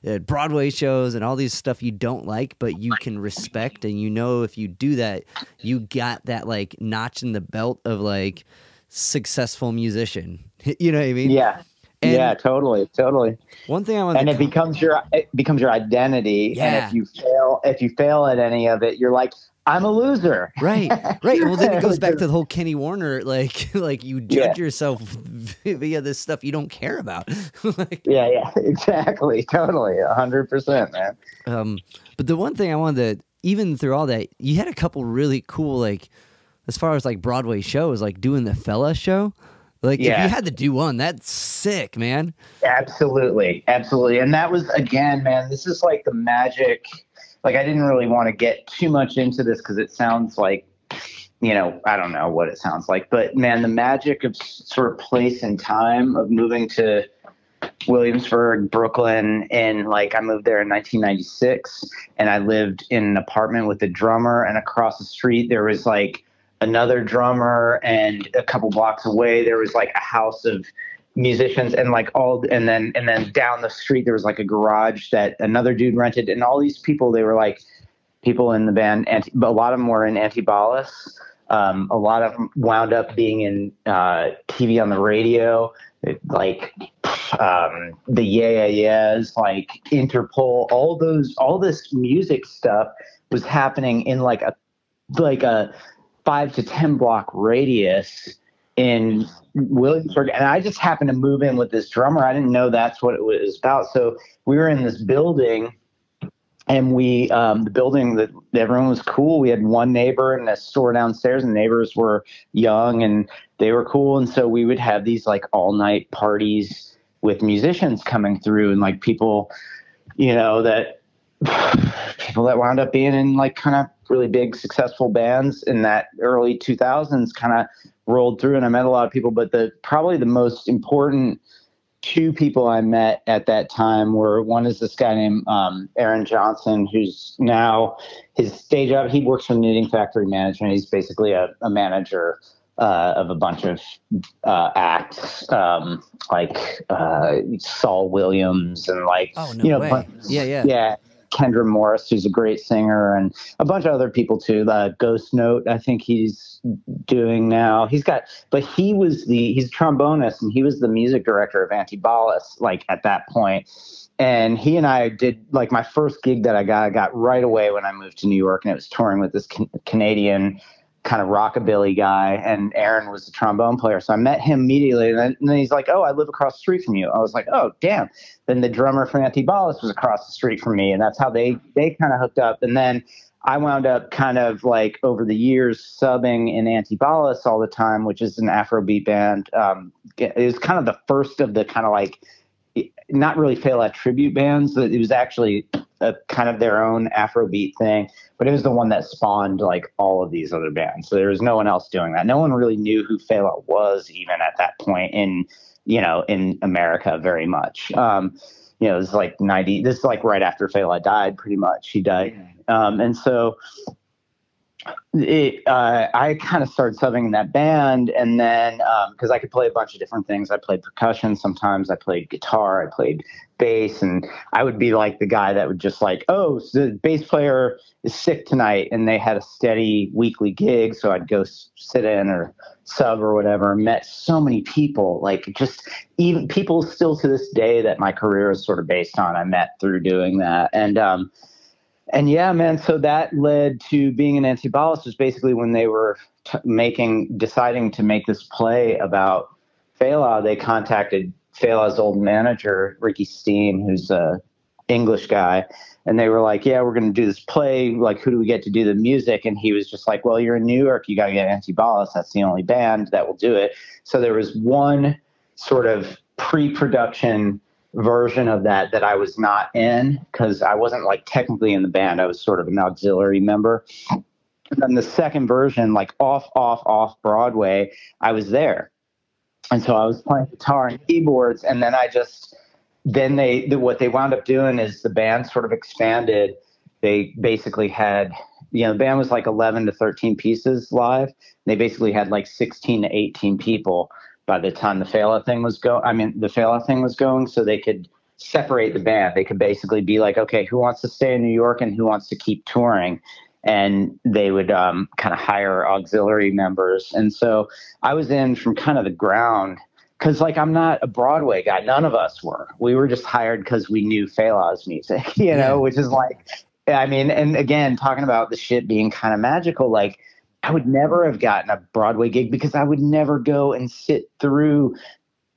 do Broadway shows and all these stuff you don't like, but you can respect. And you know, if you do that, you got that like notch in the belt of like successful musician. You know what I mean? Yeah. And totally. One thing I want and it becomes your identity. Yeah. And if you fail at any of it, you're like, I'm a loser. Right. Well, then it goes back to the whole Kenny Warner, like you judge yourself via this stuff you don't care about. Like, yeah, exactly. Totally. 100%, man. But the one thing I wanted to, even through all that, you had a couple really cool, like, as far as like Broadway shows, like doing the Fela show. Like, if you had to do one, that's sick, man. Absolutely. And that was, again, man, this is like the magic. Like, I didn't really want to get too much into this because it sounds like you know, I don't know what it sounds like, but man, the magic of sort of place and time of moving to Williamsburg, Brooklyn, and like I moved there in 1996, and I lived in an apartment with a drummer, and across the street there was like another drummer, and a couple blocks away there was like a house of musicians, and like and then down the street there was like a garage that another dude rented, and all these people, they were like people in the band, but a lot of them were in Antibalas. A lot of them wound up being in TV on the radio, like the Yeah Yeahs, like Interpol, all this music stuff was happening in like a 5 to 10 block radius in Williamsburg. And I just happened to move in with this drummer. I didn't know that's what it was about. So we were in this building, and the building that everyone was cool. We had one neighbor and a store downstairs, and neighbors were young and they were cool. And so we would have these like all night parties with musicians coming through, and like people, you know, that wound up being in like kind of really big successful bands in that early 2000s kind of rolled through. And I met a lot of people, but probably the most important two people I met at that time were, one is this guy named Aaron Johnson, who's now, his day job, he works for Knitting Factory Management. He's basically a manager of a bunch of acts, like Saul Williams and like, yeah, Kendra Morris, who's a great singer, and a bunch of other people too. Ghost Note, I think he's doing now. He's a trombonist, and he was the music director of Antibalas, like at that point. And he and I did like my first gig that I got right away when I moved to New York, and it was touring with this Canadian kind of rockabilly guy, and Aaron was the trombone player. So I met him immediately, and then he's like, "Oh, I live across the street from you." I was like, "Oh, damn." Then the drummer from Antibalas was across the street from me, and that's how they kind of hooked up. And then I wound up kind of like over the years subbing in Antibalas all the time, which is an Afrobeat band. It was kind of the first of the kind of like, not really Fela tribute bands. It was actually a kind of their own Afrobeat thing, but it was the one that spawned like all of these other bands. So there was no one else doing that. No one really knew who Fela was even at that point in America very much. It was like this is like right after Fela died, pretty much. He died. And so I kind of started subbing in that band, and then because I could play a bunch of different things. I played percussion sometimes, I played guitar, I played bass, and I would be like the guy that would just like, oh, so the bass player is sick tonight, and they had a steady weekly gig, so I'd go sit in or sub or whatever. Met so many people, like just even people still to this day that my career is sort of based on, I met through doing that. And yeah, man, so that led to being in Antibalas, was basically when they were deciding to make this play about Fela. They contacted Fela's old manager, Ricky Steen, who's a English guy. And they were like, yeah, we're going to do this play. Like, who do we get to do the music? And he was just like, well, you're in New York. You got to get Antibalas. That's the only band that will do it. So there was one sort of pre-production version of that I was not in, because I wasn't like technically in the band. I was sort of an auxiliary member. And then the second version, like off Broadway, I was there. And so I was playing guitar and keyboards. And then what they wound up doing is the band sort of expanded. They basically had, the band was like 11 to 13 pieces live. They basically had like 16 to 18 people by the time the Fela thing was going, so they could separate the band. They could basically be like, okay, who wants to stay in New York and who wants to keep touring? And they would kind of hire auxiliary members. And so I was in from kind of the ground, because like I'm not a Broadway guy. None of us were. We were just hired because we knew Fela's music, which is like, I mean, and again, talking about the shit being kind of magical, like, I would never have gotten a Broadway gig because I would never go and sit through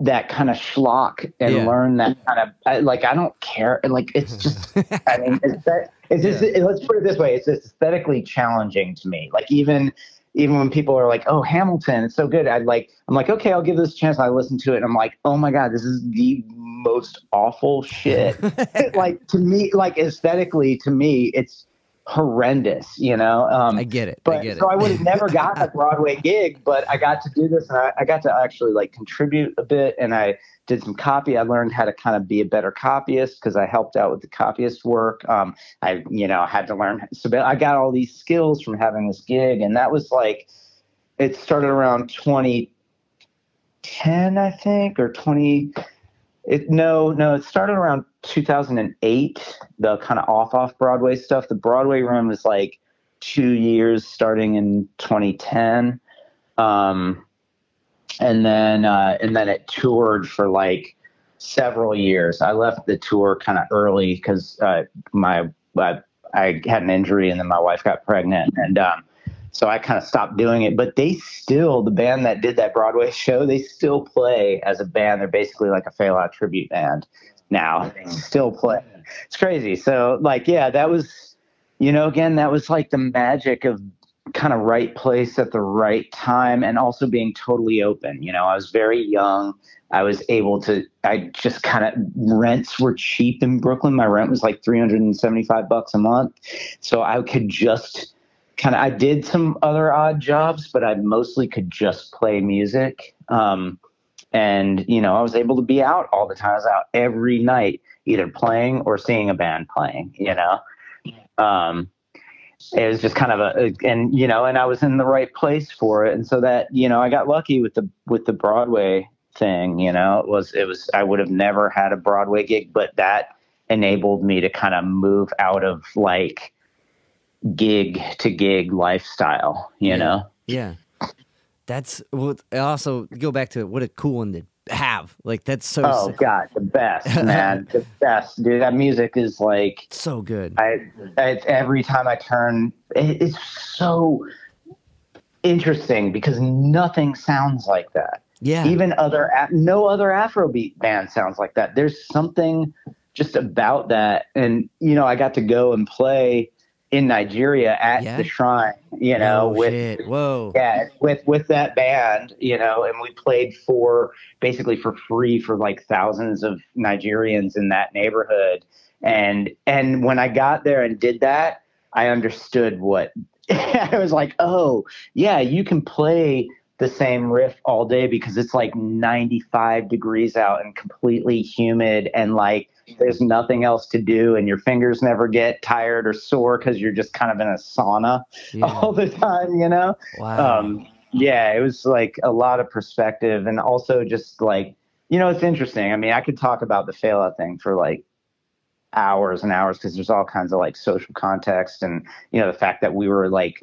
that kind of schlock and learn that kind of, I don't care. Like, it's just, I mean, let's put it this way. It's aesthetically challenging to me. Like, even when people are like, oh, Hamilton, it's so good. I'm like, okay, I'll give this a chance. I listen to it and I'm like, oh my God, this is the most awful shit. Like, to me, like aesthetically, to me, it's horrendous, you know. I get it. But so I would have never gotten a Broadway gig, but I got to do this, and I got to actually like contribute a bit, and I did some copy. I learned how to kind of be a better copyist because I helped out with the copyist work. I, you know, had to learn. So I got all these skills from having this gig, and that was like, it started around 2010, I think, or 20. It started around 2008, the kind of off Broadway stuff. The Broadway run was like 2 years starting in 2010. And then it toured for like several years. I left the tour kind of early because I had an injury, and then my wife got pregnant, and so I kind of stopped doing it. But the band that did that Broadway show, they still play as a band. They're basically like a Fela tribute band now. They still play. It's crazy. So like, yeah, that was, you know, again, that was like the magic of kind of right place at the right time, and also being totally open. You know, I was very young. I was able to, rents were cheap in Brooklyn. My rent was like $375 a month. So I could just I did some other odd jobs, but I mostly could just play music. And, you know, I was able to be out all the time. I was out every night, either playing or seeing a band playing, you know. It was just kind of and I was in the right place for it. And so that, you know, I got lucky with the Broadway thing, you know. It was, I would have never had a Broadway gig, but that enabled me to kind of move out of like gig to gig lifestyle, you know? Yeah. That's also go back to what a cool one to have. Like, that's so sick. God, the best, man. The best, dude. That music is like so good. Every time I turn, it's so interesting because nothing sounds like that. Yeah. Even no other Afrobeat band sounds like that. There's something just about that. And, you know, I got to go and play in Nigeria at the Shrine, you know, with that band, you know, and we played basically for free for like thousands of Nigerians in that neighborhood. And when I got there and did that, I understood what I was like, oh yeah, you can play the same riff all day because it's like 95 degrees out and completely humid, and like there's nothing else to do, and your fingers never get tired or sore because you're just kind of in a sauna all the time, you know? Wow. Yeah, it was like a lot of perspective, and also just like, you know, it's interesting. I mean, I could talk about the Fela thing for like hours and hours because there's all kinds of like social context, and, you know, the fact that we were like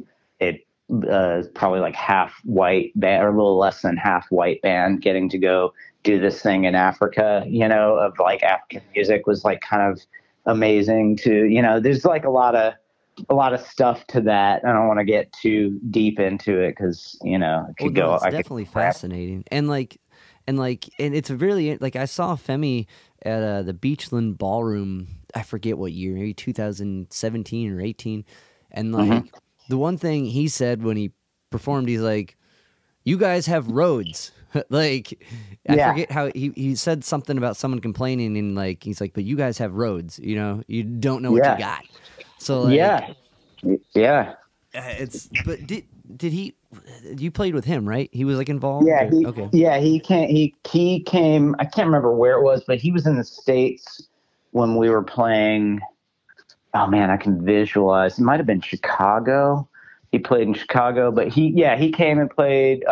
probably like half white band, or a little less than half white band, getting to go do this thing in Africa, you know, of like African music was like kind of amazing to, you know, there's like a lot of stuff to that. I don't want to get too deep into it because, you know, it could it's definitely fascinating. And it's really like, I saw Femi at the Beachland Ballroom, I forget what year, maybe 2017 or 18. And like, the one thing he said when he performed, he's like, you guys have roads. Like, I forget how he said something about someone complaining, and like, he's like, but you guys have roads, you know, you don't know what you got. So like, but did you played with him, right? He was like involved? Yeah. He came, I can't remember where it was, but he was in the States when we were playing. Oh man, I can visualize. It might've been Chicago. He played in Chicago, but he came and played,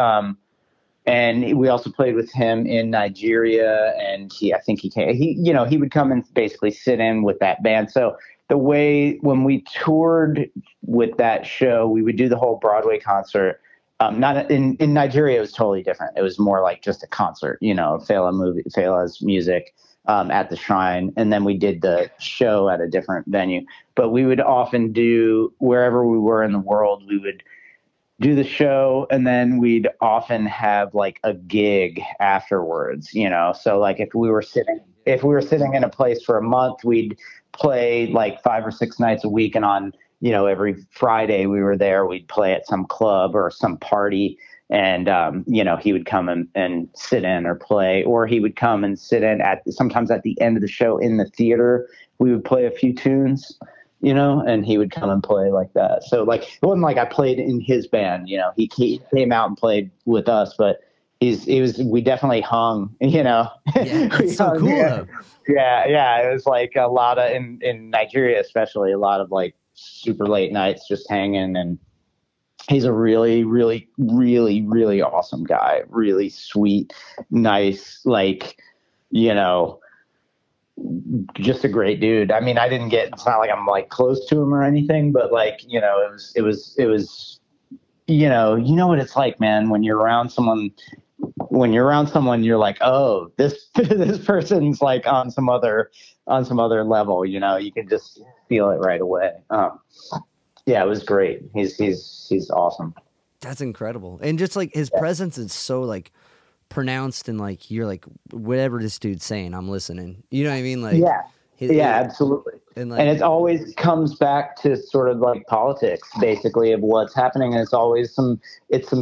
and we also played with him in Nigeria, and I think he would come and basically sit in with that band. So the way, when we toured with that show, we would do the whole Broadway concert. Not in Nigeria, it was totally different. It was more like just a concert, you know, Fela's music, at the Shrine. And then we did the show at a different venue, but we would often do, wherever we were in the world, we would do the show, and then we'd often have like a gig afterwards, you know? So like if we were sitting in a place for a month, we'd play like 5 or 6 nights a week. And on, you know, every Friday we were there, we'd play at some club or some party. And, you know, he would come and sit in or play, or he would come and sit in sometimes at the end of the show in the theater. We would play a few tunes, you know, and he would come and play like that. So like, it wasn't like I played in his band, you know, he came out and played with us, but we definitely hung, you know. Yeah, that's so cool though. Yeah. It was like a lot of, in Nigeria, especially, a lot of like super late nights just hanging. And he's a really, really, really, really awesome guy. Really sweet, nice, like, you know, just a great dude. I mean, it's not like I'm like close to him or anything, but like, you know, it was, you know what it's like, man, when you're around someone, you're like, oh, this person's like on some other level, you know, you can just feel it right away. Yeah, it was great. He's awesome. That's incredible. And just like his presence is so like pronounced, and like you're like, whatever this dude's saying, I'm listening. You know what I mean? Like, absolutely. And it always comes back to sort of like politics, basically, of what's happening. And it's always some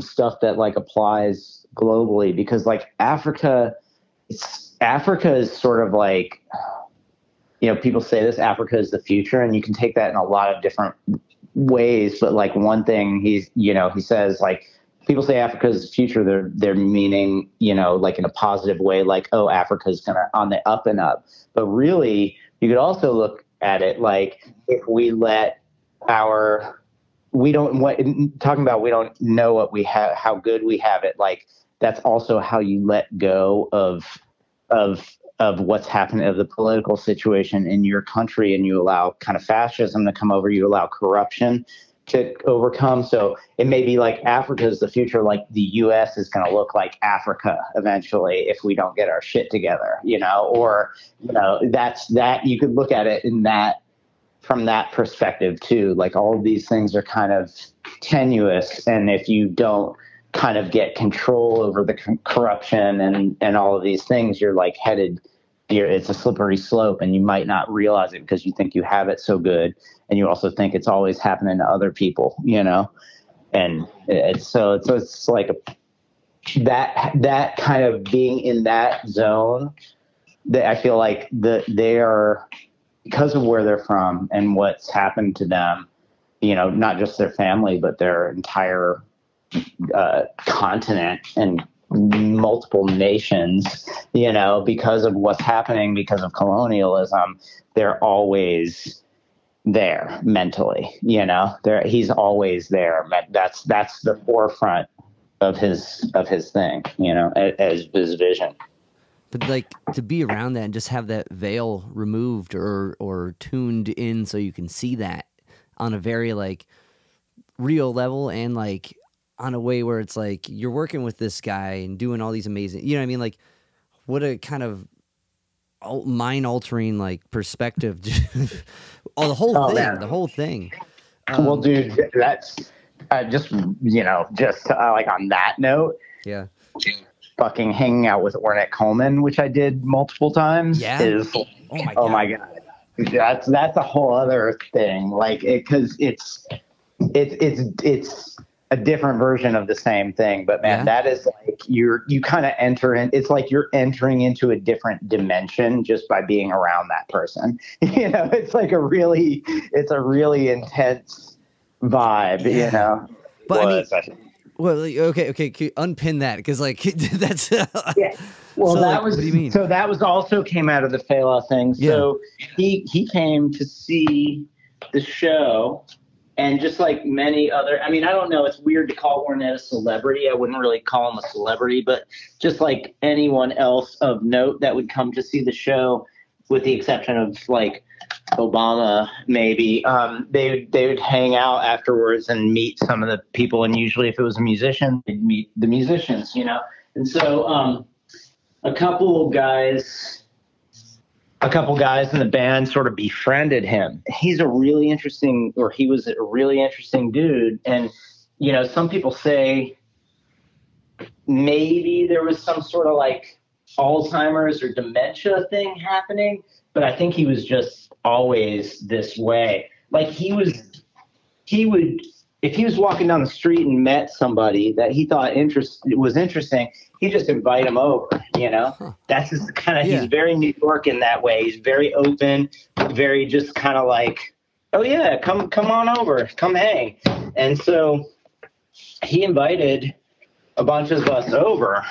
stuff that like applies globally, because like Africa is sort of like, you know, people say this, Africa is the future, and you can take that in a lot of different ways. But like one thing he says, like, people say Africa is the future, they're meaning, you know, like in a positive way, like, oh, Africa's gonna on the up and up. But really, you could also look at it like, if we let we don't know what we have, how good we have it, like, that's also how you let go of what's happening, of the political situation in your country, and you allow kind of fascism to come over, you allow corruption to overcome. So it may be like Africa is the future, like the US is going to look like Africa eventually if we don't get our shit together, you know, or, you know, that you could look at it from that perspective too. Like, all of these things are kind of tenuous, and if you don't kind of get control over the corruption and all of these things, you're like it's a slippery slope, and you might not realize it because you think you have it so good, and you also think it's always happening to other people, you know. And it's like that kind of being in that zone, that I feel like they are, because of where they're from and what's happened to them, you know, not just their family, but their entire continent and multiple nations, you know, because of what's happening, because of colonialism, they're always there mentally, you know. He's always there. That's the forefront of his thing, you know, as his vision. But like, to be around that and just have that veil removed or tuned in so you can see that on a very like real level, and like on a way where it's like you're working with this guy and doing all these amazing, you know what I mean? Like, what a kind of mind-altering like perspective. Oh, the whole thing. Well, dude, that's just, you know, like on that note, yeah, fucking hanging out with Ornette Coleman, which I did multiple times, is oh my god, that's a whole other thing. Like, because it's a different version of the same thing, but man, that is like you kind of enter in. It's like you're entering into a different dimension just by being around that person. You know, it's like a really intense vibe. You know, but well, okay, unpin that, because like that's yeah. Well, so, that was, what do you mean? So that was also came out of the Fela thing. So he came to see the show. And just like many other, I mean, I don't know, it's weird to call Ornette a celebrity. I wouldn't really call him a celebrity, but just like anyone else of note that would come to see the show, with the exception of like Obama, maybe, they would hang out afterwards and meet some of the people. And usually if it was a musician, they'd meet the musicians, you know? And so a couple guys in the band sort of befriended him. He was a really interesting dude. And, you know, some people say maybe there was some sort of like Alzheimer's or dementia thing happening, but I think he was just always this way. Like, he would, if he was walking down the street and met somebody that he thought was interesting, he'd just invite him over, you know? That's just kind of, he's very New York in that way. He's very open, very just kind of like, oh yeah, come on over, come hang. And so he invited a bunch of us over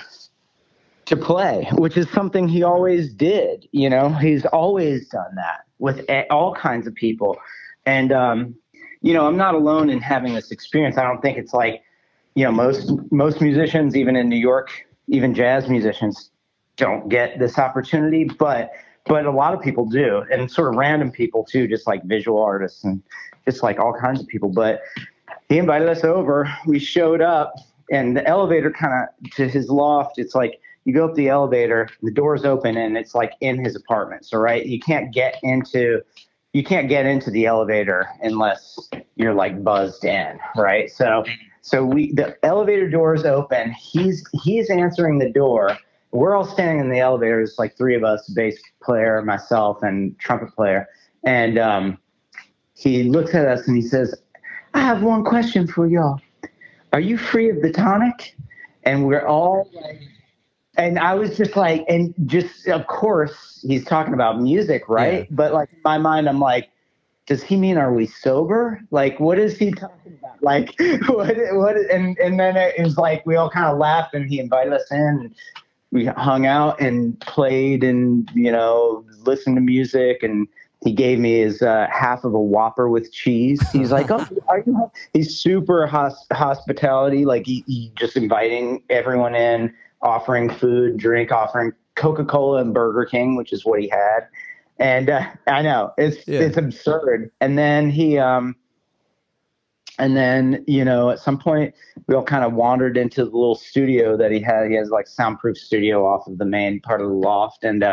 to play, which is something he always did. You know, he's always done that with all kinds of people. And, you know, I'm not alone in having this experience. I don't think it's like, you know, most musicians, even in New York, even jazz musicians don't get this opportunity, but a lot of people do, and sort of random people too, just like visual artists and just like all kinds of people. But he invited us over. We showed up, and the elevator kind of to his loft. It's like you go up the elevator, the door's open, and it's like in his apartment. So right, you can't get into the elevator unless you're like buzzed in, right? So the elevator door is open. He's answering the door. We're all standing in the elevator. It's like three of us, bass player, myself, and trumpet player. And he looks at us and he says, "I have one question for y'all. Are you free of the tonic?" And we're all like, and I was just like, and just, of course, he's talking about music, right? Yeah. But like in my mind, I'm like, does he mean, are we sober? Like, what is he talking about? Like, what? And then it was like, we all kind of laughed, and he invited us in, and we hung out and played and, you know, listened to music. And he gave me his half of a Whopper with cheese. He's like, "Oh, are you?" He's super hospitality. Like he just inviting everyone in, offering food, drink, offering Coca-Cola and Burger King, which is what he had. And I know it's absurd. And then you know, at some point we all kind of wandered into the little studio that he had. He has like soundproof studio off of the main part of the loft, and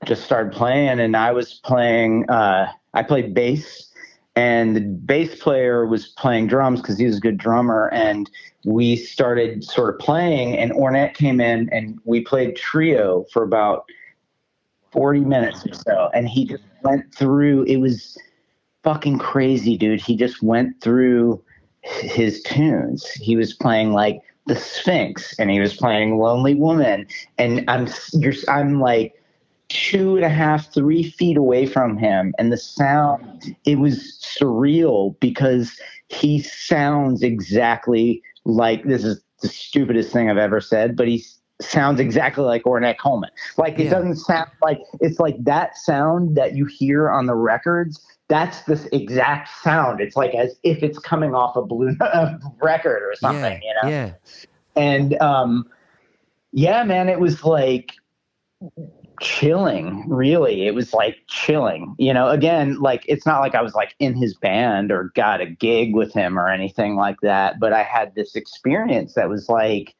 just started playing. And I was playing, I played bass, and the bass player was playing drums because he was a good drummer. And we started sort of playing, and Ornette came in, and we played trio for about 40 minutes or so. And he just went through, it was fucking crazy, dude. He just went through his tunes. He was playing like the Sphinx, and he was playing Lonely Woman. And I'm like 2.5, 3 feet away from him. And the sound, it was surreal because he sounds exactly like, this is the stupidest thing I've ever said, but he sounds exactly like Ornette Coleman. Like it doesn't sound like, it's like that sound that you hear on the records. That's this exact sound. It's like as if it's coming off a blue record or something, you know? Yeah. And yeah, man, it was like chilling, really. It was like chilling, you know, again, like it's not like I was like in his band or got a gig with him or anything like that, but I had this experience that was like,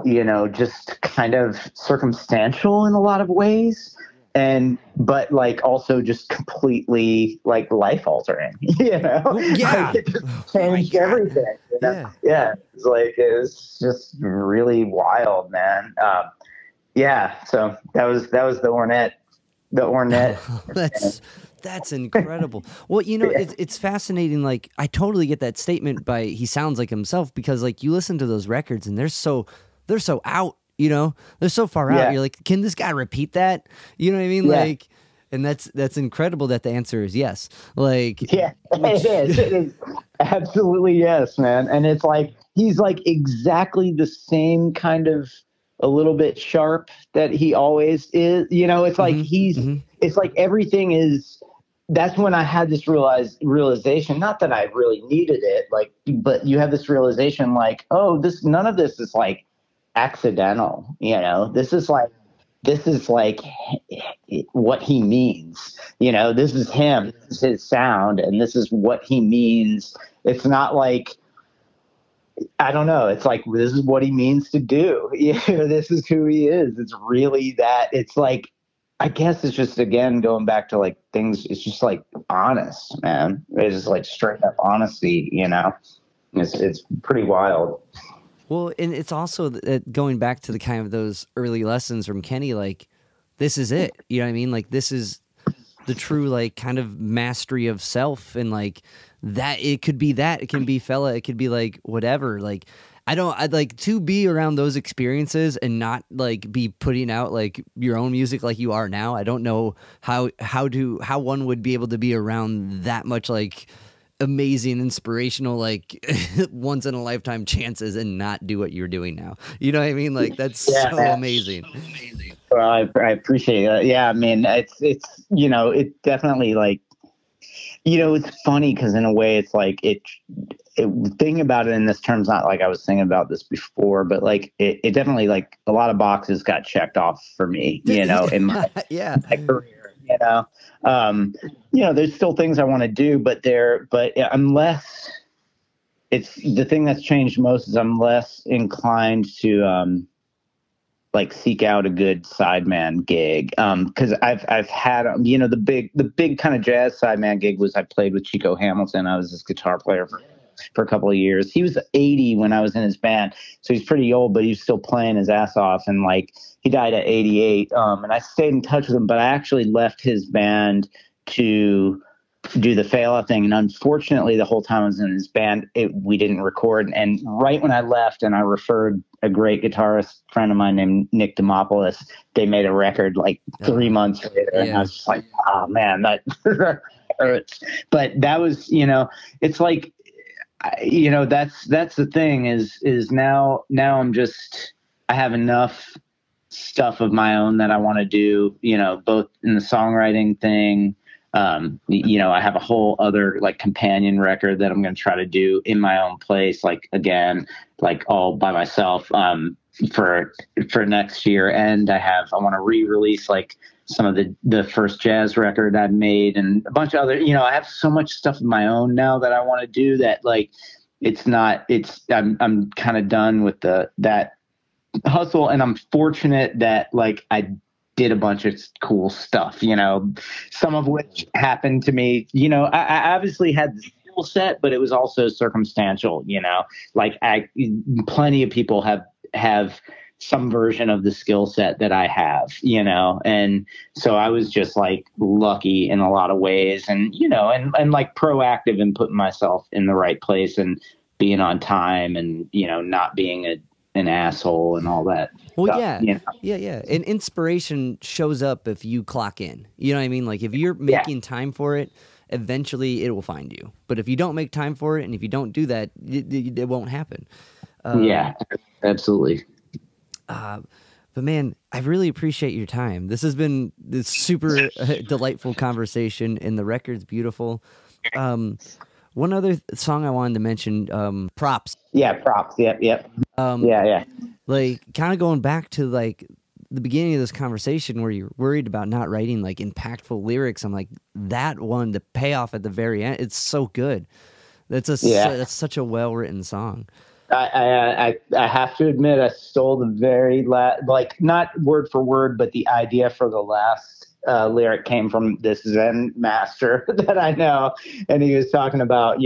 you know, just kind of circumstantial in a lot of ways. But like also just completely like life altering, you know? Yeah. Like it just changed everything. You know? Yeah. It's like, it was just really wild, man. Yeah. So that was the Ornette. That's incredible. Well, you know, it's fascinating. Like, I totally get that statement by he sounds like himself, because like you listen to those records and they're so out, you know, they're so far out. You're like, can this guy repeat that? You know what I mean? Like, and that's incredible that the answer is yes. Like, yeah, it is absolutely yes, man. And it's like, he's like exactly the same kind of a little bit sharp that he always is, you know. It's like it's like everything is. That's when I had this realization, not that I really needed it, like, but you have this realization like, oh, none of this is like accidental, you know. This is like what he means, you know. This is him, this is his sound, and this is what he means. It's not like, I don't know, it's like, this is what he means to do. You know, this is who he is. It's really that. It's like, I guess it's just, again, going back to like things, it's just like honest, man. It's just like straight up honesty, you know. It's pretty wild. Well, and it's also going back to the kind of those early lessons from Kenny, like, this is it. You know what I mean? Like, this is the true, like, kind of mastery of self. And like that, it could be that, it can be Fela, it could be like whatever. Like, I'd like to be around those experiences and not like be putting out like your own music like you are now. I don't know how one would be able to be around that much like amazing, inspirational, like once in a lifetime chances and not do what you're doing now. You know what I mean? Like that's so amazing. Well, I appreciate it. Yeah, I mean, it's it definitely like, it's funny because in a way it's like thinking about it in this terms, not like I was thinking about this before, but like it definitely like a lot of boxes got checked off for me, in my, my career. There's still things I want to do, but I'm less. It's the thing that's changed most is I'm less inclined to like seek out a good sideman gig. Because I've had the big kind of jazz sideman gig was I played with Chico Hamilton. I was his guitar player for a couple of years. He was 80 when I was in his band, so he's pretty old, but he was still playing his ass off. And like he died at 88. And I stayed in touch with him, but I actually left his band to do the Fela thing. And unfortunately, the whole time I was in his band, we didn't record. And right when I left and I referred a great guitarist friend of mine named Nick Dimopoulos, they made a record like 3 months later. Yeah. And I was just like, oh man, that hurts. But that was, it's like, that's the thing is now I'm just, I have enough stuff of my own that I want to do, both in the songwriting thing. I have a whole other like companion record that I'm going to try to do in my own place, like again, like all by myself, for next year. And I want to re-release like some of the first jazz record I've made and a bunch of other, I have so much stuff of my own now that I want to do that. Like, I'm kind of done with that hustle. And I'm fortunate that like I did a bunch of cool stuff, some of which happened to me. I obviously had the skill set, but it was also circumstantial, like plenty of people have some version of the skill set that I have, and so I was just like lucky in a lot of ways and, and like proactive in putting myself in the right place and being on time and, not being an asshole and all that. Well, stuff, yeah. And inspiration shows up if you clock in. You know what I mean? Like if you're making time for it, eventually it will find you. But if you don't make time for it, and if you don't do that, it won't happen. Yeah, absolutely. But man, I really appreciate your time. This has been this super delightful conversation, and the record's beautiful. One other song I wanted to mention, Props. Yeah, Props. Yep. Yeah. Like kind of going back to like the beginning of this conversation where you're worried about not writing like impactful lyrics. I'm like, that one, the payoff at the very end, it's so good. That's such a well-written song. I have to admit, I stole the very last, like not word for word, but the idea for the last lyric came from this Zen master that I know. And he was talking about,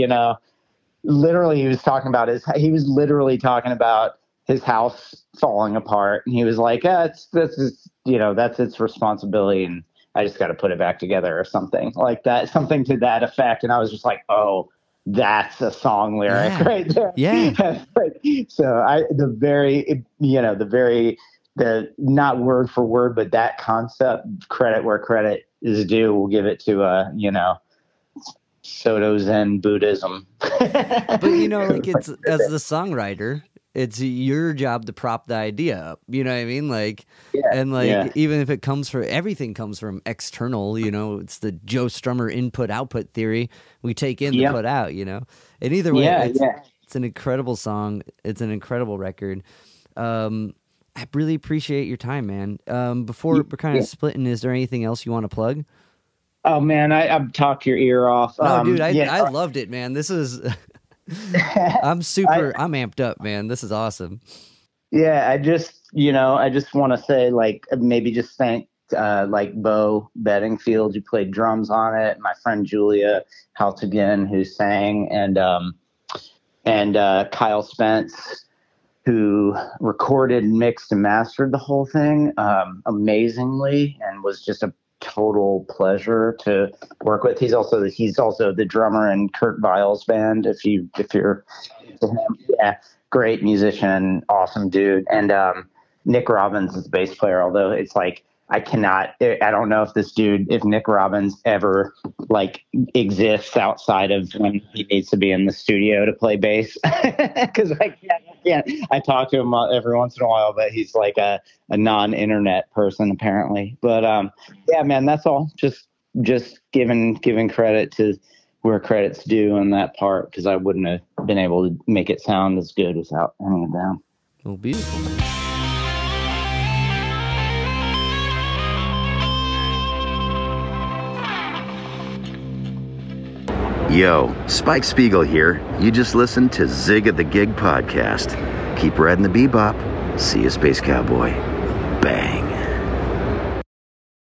literally he was literally talking about his house falling apart. And he was like, that's its responsibility. And I just got to put it back together or something like that, something to that effect. And I was just like, oh, that's a song lyric right there. Yeah. So the not word for word, but that concept, credit where credit is due. We'll give it to, Soto Zen Buddhism. But like it's as the songwriter, it's your job to prop the idea up. You know what I mean? Like, even if it comes from everything comes from external, it's the Joe Strummer input-output theory. We take in to put out, And either way, it's an incredible song. It's an incredible record. I really appreciate your time, man. Before we're kind of splitting, is there anything else you want to plug? Oh man, I've talked your ear off. No, dude, I loved it, man. This is I'm amped up, man. This is awesome. Yeah, I just want to say, like, maybe just thank like Bo Bedingfield, who played drums on it, my friend Julia Haltigan, who sang, and Kyle Spence, who recorded, mixed, and mastered the whole thing amazingly, and was just a total pleasure to work with. He's also the drummer in Kurt Weill's band. If you're into him, great musician, awesome dude. And Nick Robbins is the bass player, although it's like, I don't know if Nick Robbins ever like exists outside of when he needs to be in the studio to play bass. Cause I talk to him every once in a while, but he's like a non-internet person apparently. But yeah, man, that's all. Just giving credit to where credit's due on that part. Cause I wouldn't have been able to make it sound as good without any of them. Oh, beautiful. Yo, Spike Spiegel here. You just listened to Zig of the Gig podcast. Keep riding the bebop. See you, Space Cowboy. Bang.